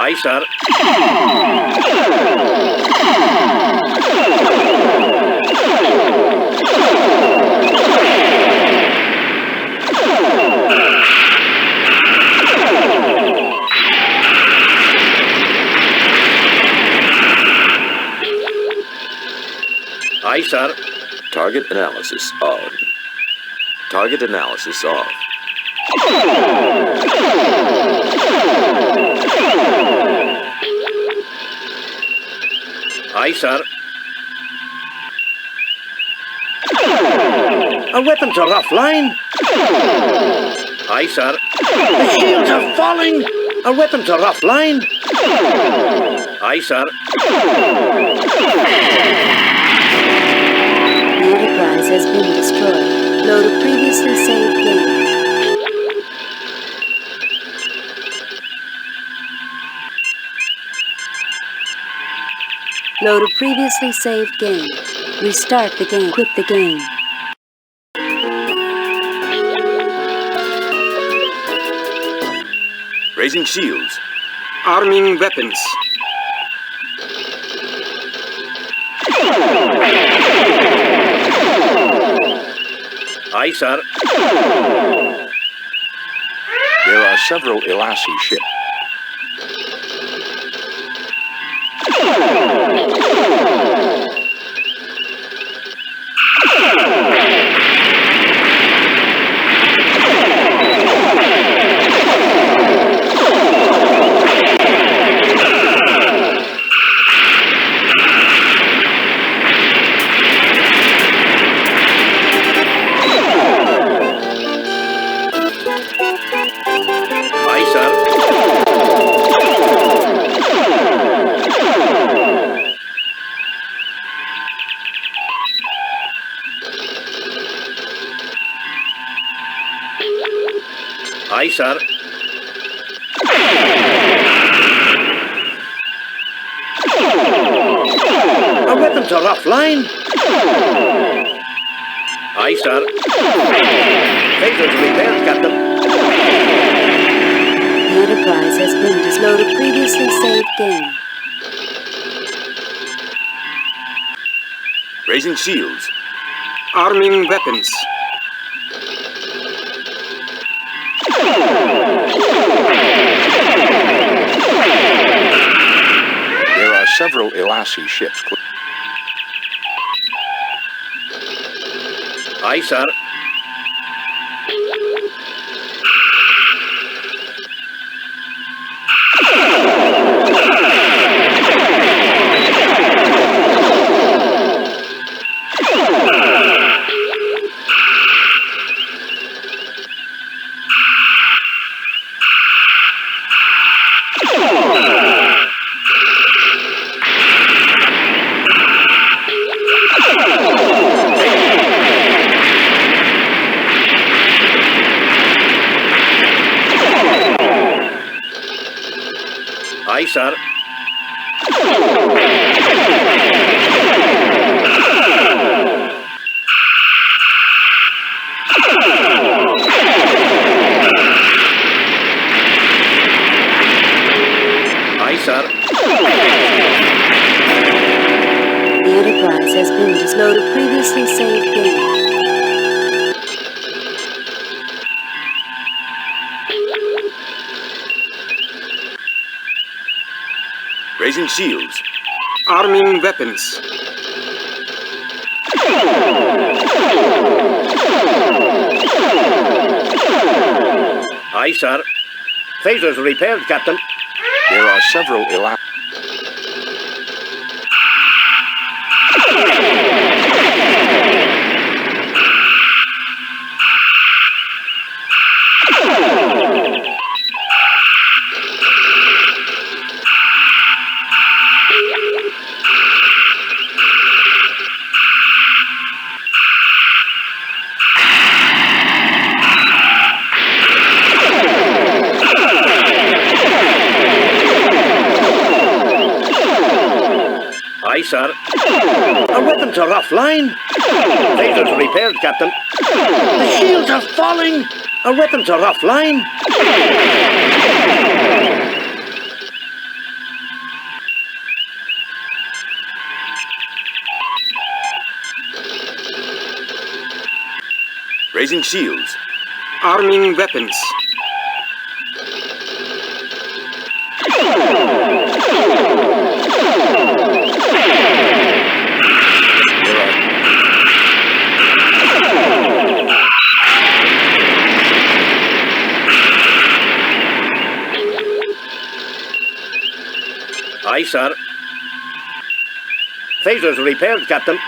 Aye, sir. Aye, sir. Target analysis on. Target analysis off. Aye, sir. Our weapons are offline. Aye, sir. The shields are falling. Our weapons are offline. Aye, sir. The Enterprise has been destroyed. Load a previously saved game. Load a previously saved game. Restart the game. Quit the game. Raising shields. Arming weapons. Aye, sir. There are several Elasi ships. Aye, sir. Our weapons are offline. Aye, sir. Phasers repaired, Captain. The Enterprise has been load a previously saved game. Raising shields. Arming weapons. There are several Elasi ships. Aye, sir. Aye, sir. Aye, sir. The Enterprise has been load a previously saved game. Raising shields. Arming weapons. Aye, sir. Phasers repaired, Captain. There are several Elasi. Aye, sir. Our weapons are offline. Phasers repaired, Captain. The shields are falling. Our weapons are offline. Raising shields. Arming weapons. Aye, sir. Phasers repaired, Captain.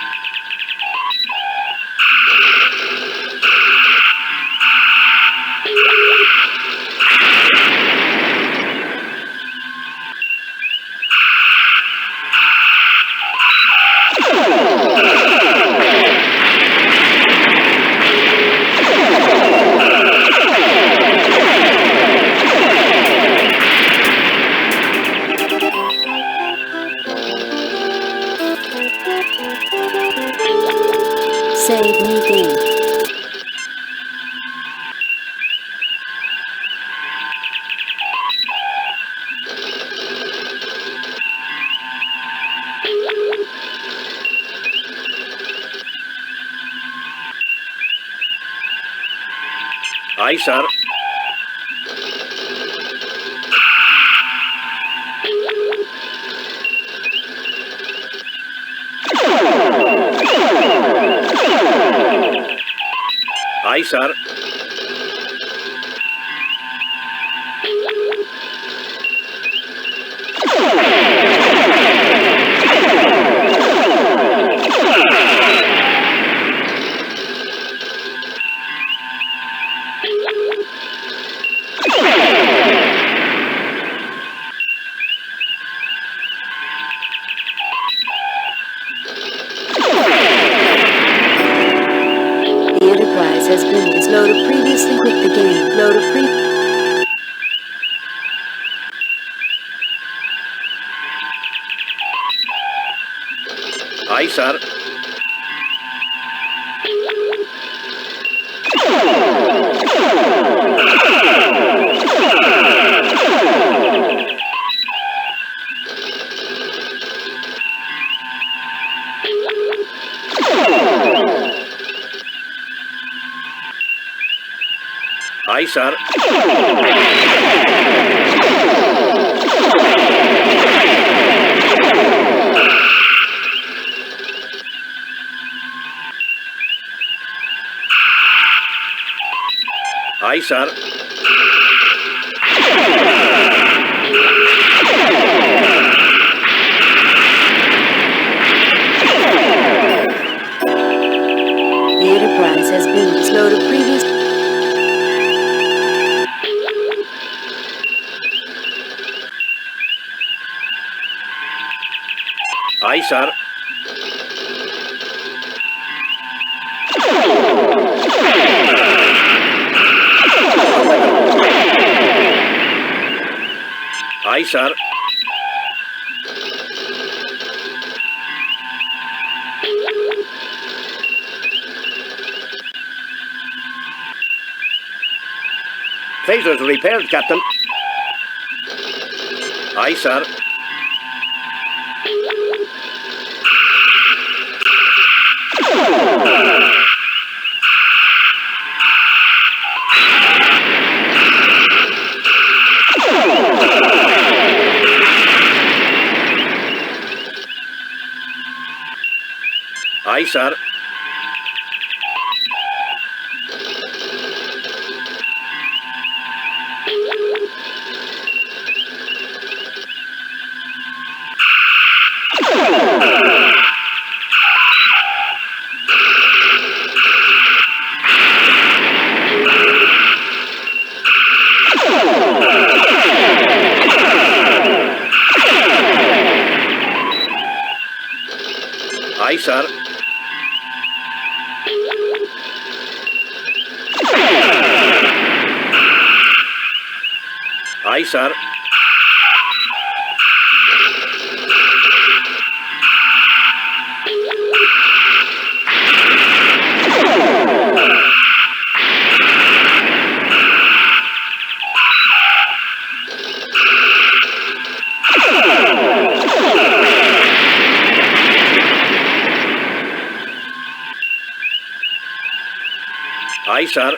Save new game. Aye, sir. Aye, sir. The Enterprise has been loaded previously with the game. Load of pre. Aye, sir. Aye, sir. Aye, sir. The Enterprise has been loaded previous. Aye, sir. Aye, sir. Phasers repaired, Captain. Aye, sir. Aye, sir. Aye, sir. Aye, sir. Aye, sir.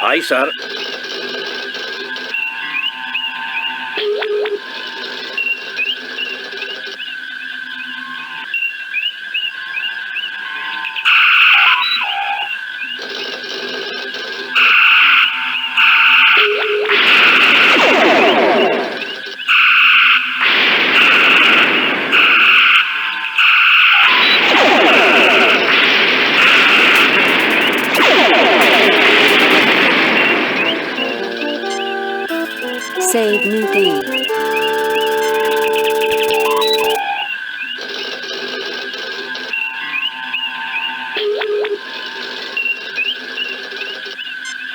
Aye, sir. Save new game.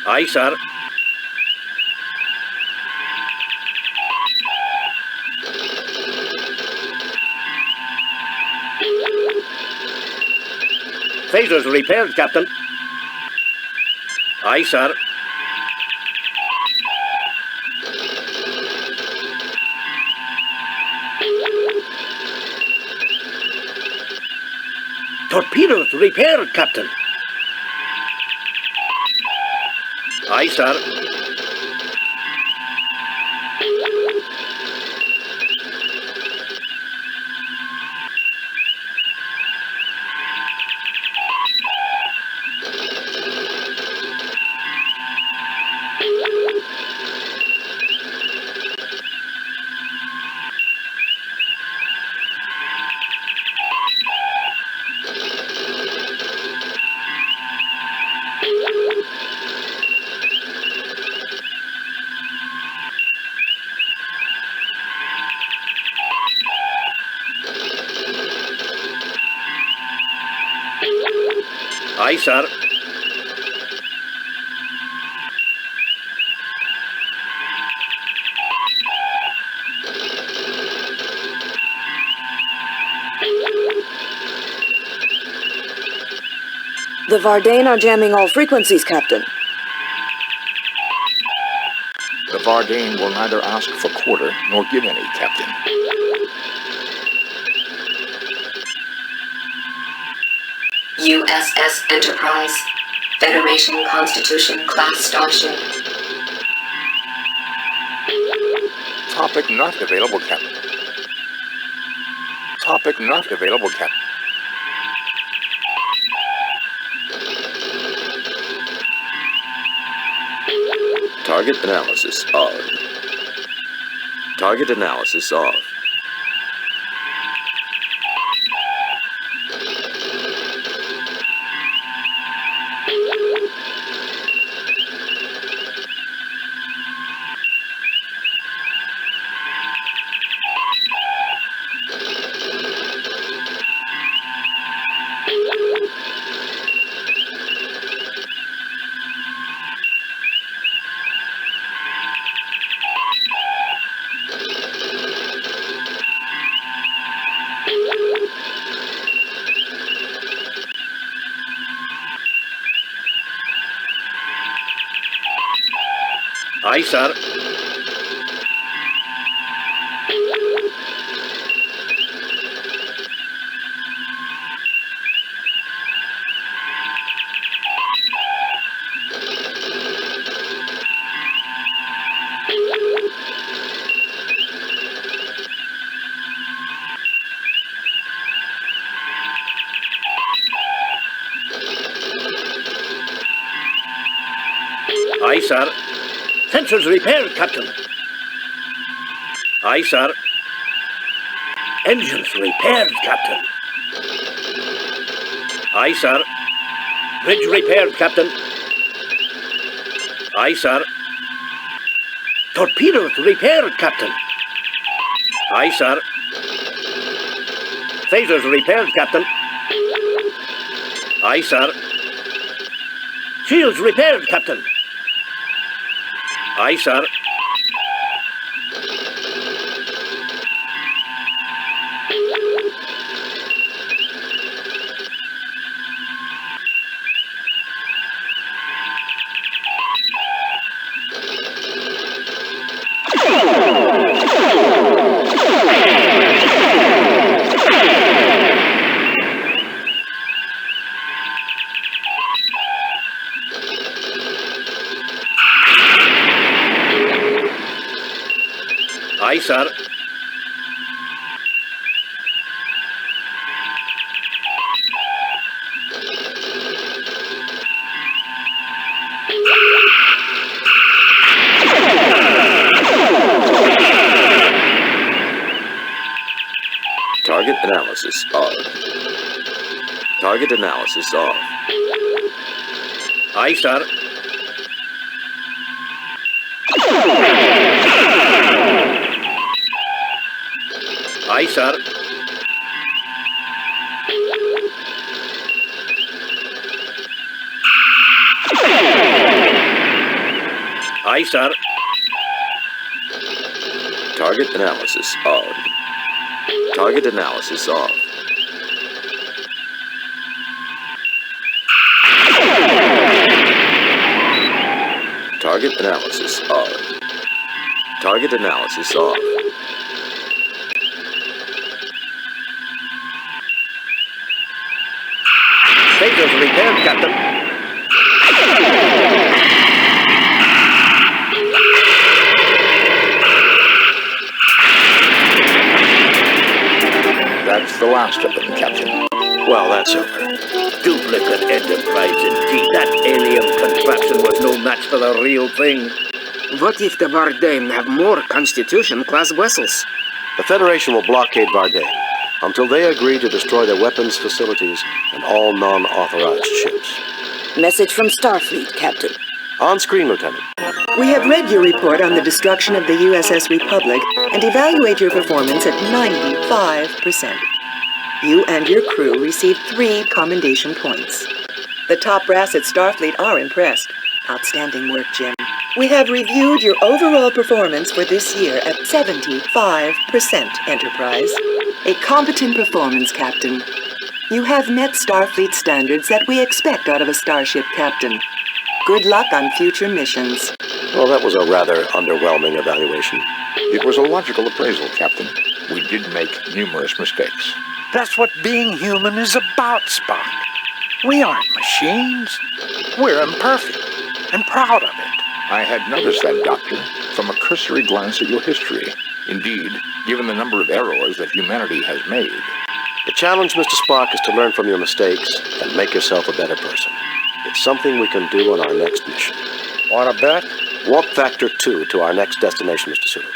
Aye, sir. Phasers repaired, Captain. Aye, sir. Torpedoes repaired, Captain. Aye, sir. Aye, sir. The Vardane are jamming all frequencies, Captain. The Vardane will neither ask for quarter nor give any, Captain. USS Enterprise, Federation Constitution class starship. Topic not available, Captain. Topic not available, Captain. Target analysis on. Target analysis off. Aye, sir. Aye, sir. Sensors repaired, Captain. Aye, sir. Engines repaired, Captain. Aye, sir. Bridge repaired, Captain. Aye, sir. Torpedoes repaired, Captain. Aye, sir. Phasers repaired, Captain. Aye, sir. Shields repaired, Captain. Aye, sir. Aye, sir. Target analysis off. Target analysis off. Aye, sir. Aye, sir. Aye, sir. Target analysis on. Target analysis on. Target analysis on. Target analysis on. Phasers repaired, Captain. That's the last of them, Captain. Well, that's over. Duplicate enterprise indeed. That alien contraption was no match for the real thing. What if the Vardaim have more Constitution-class vessels? The Federation will blockade Vardaim until they agree to destroy their weapons facilities and all non-authorized ships. Message from Starfleet, Captain. On screen, Lieutenant. We have read your report on the destruction of the USS Republic and evaluate your performance at 95%. You and your crew received 3 commendation points. The top brass at Starfleet are impressed. Outstanding work, Jim. We have reviewed your overall performance for this year at 75%, Enterprise. A competent performance, Captain. You have met Starfleet standards that we expect out of a starship captain. Good luck on future missions. Well, that was a rather underwhelming evaluation. It was a logical appraisal, Captain. We did make numerous mistakes. That's what being human is about, Spock. We aren't machines. We're imperfect and proud of it. I had noticed that, Doctor, from a cursory glance at your history. Indeed, given the number of errors that humanity has made. The challenge, Mr. Spock, is to learn from your mistakes and make yourself a better person. It's something we can do on our next mission. Want to bet? Warp Factor 2 to our next destination, Mr. Sulu.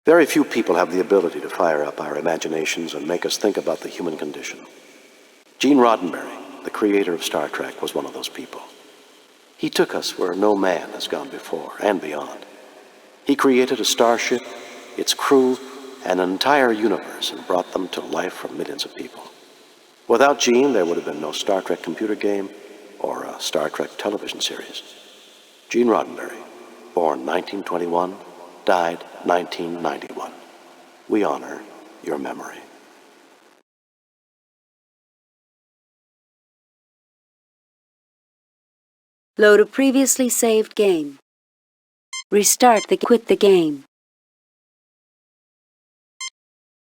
Very few people have the ability to fire up our imaginations and make us think about the human condition. Gene Roddenberry, the creator of Star Trek, was one of those people. He took us where no man has gone before and beyond. He created a starship, its crew, and an entire universe and brought them to life for millions of people. Without Gene, there would have been no Star Trek computer game or a Star Trek television series. Gene Roddenberry, born 1921, died 1991. We honor your memory. Load a previously saved game. Quit the game.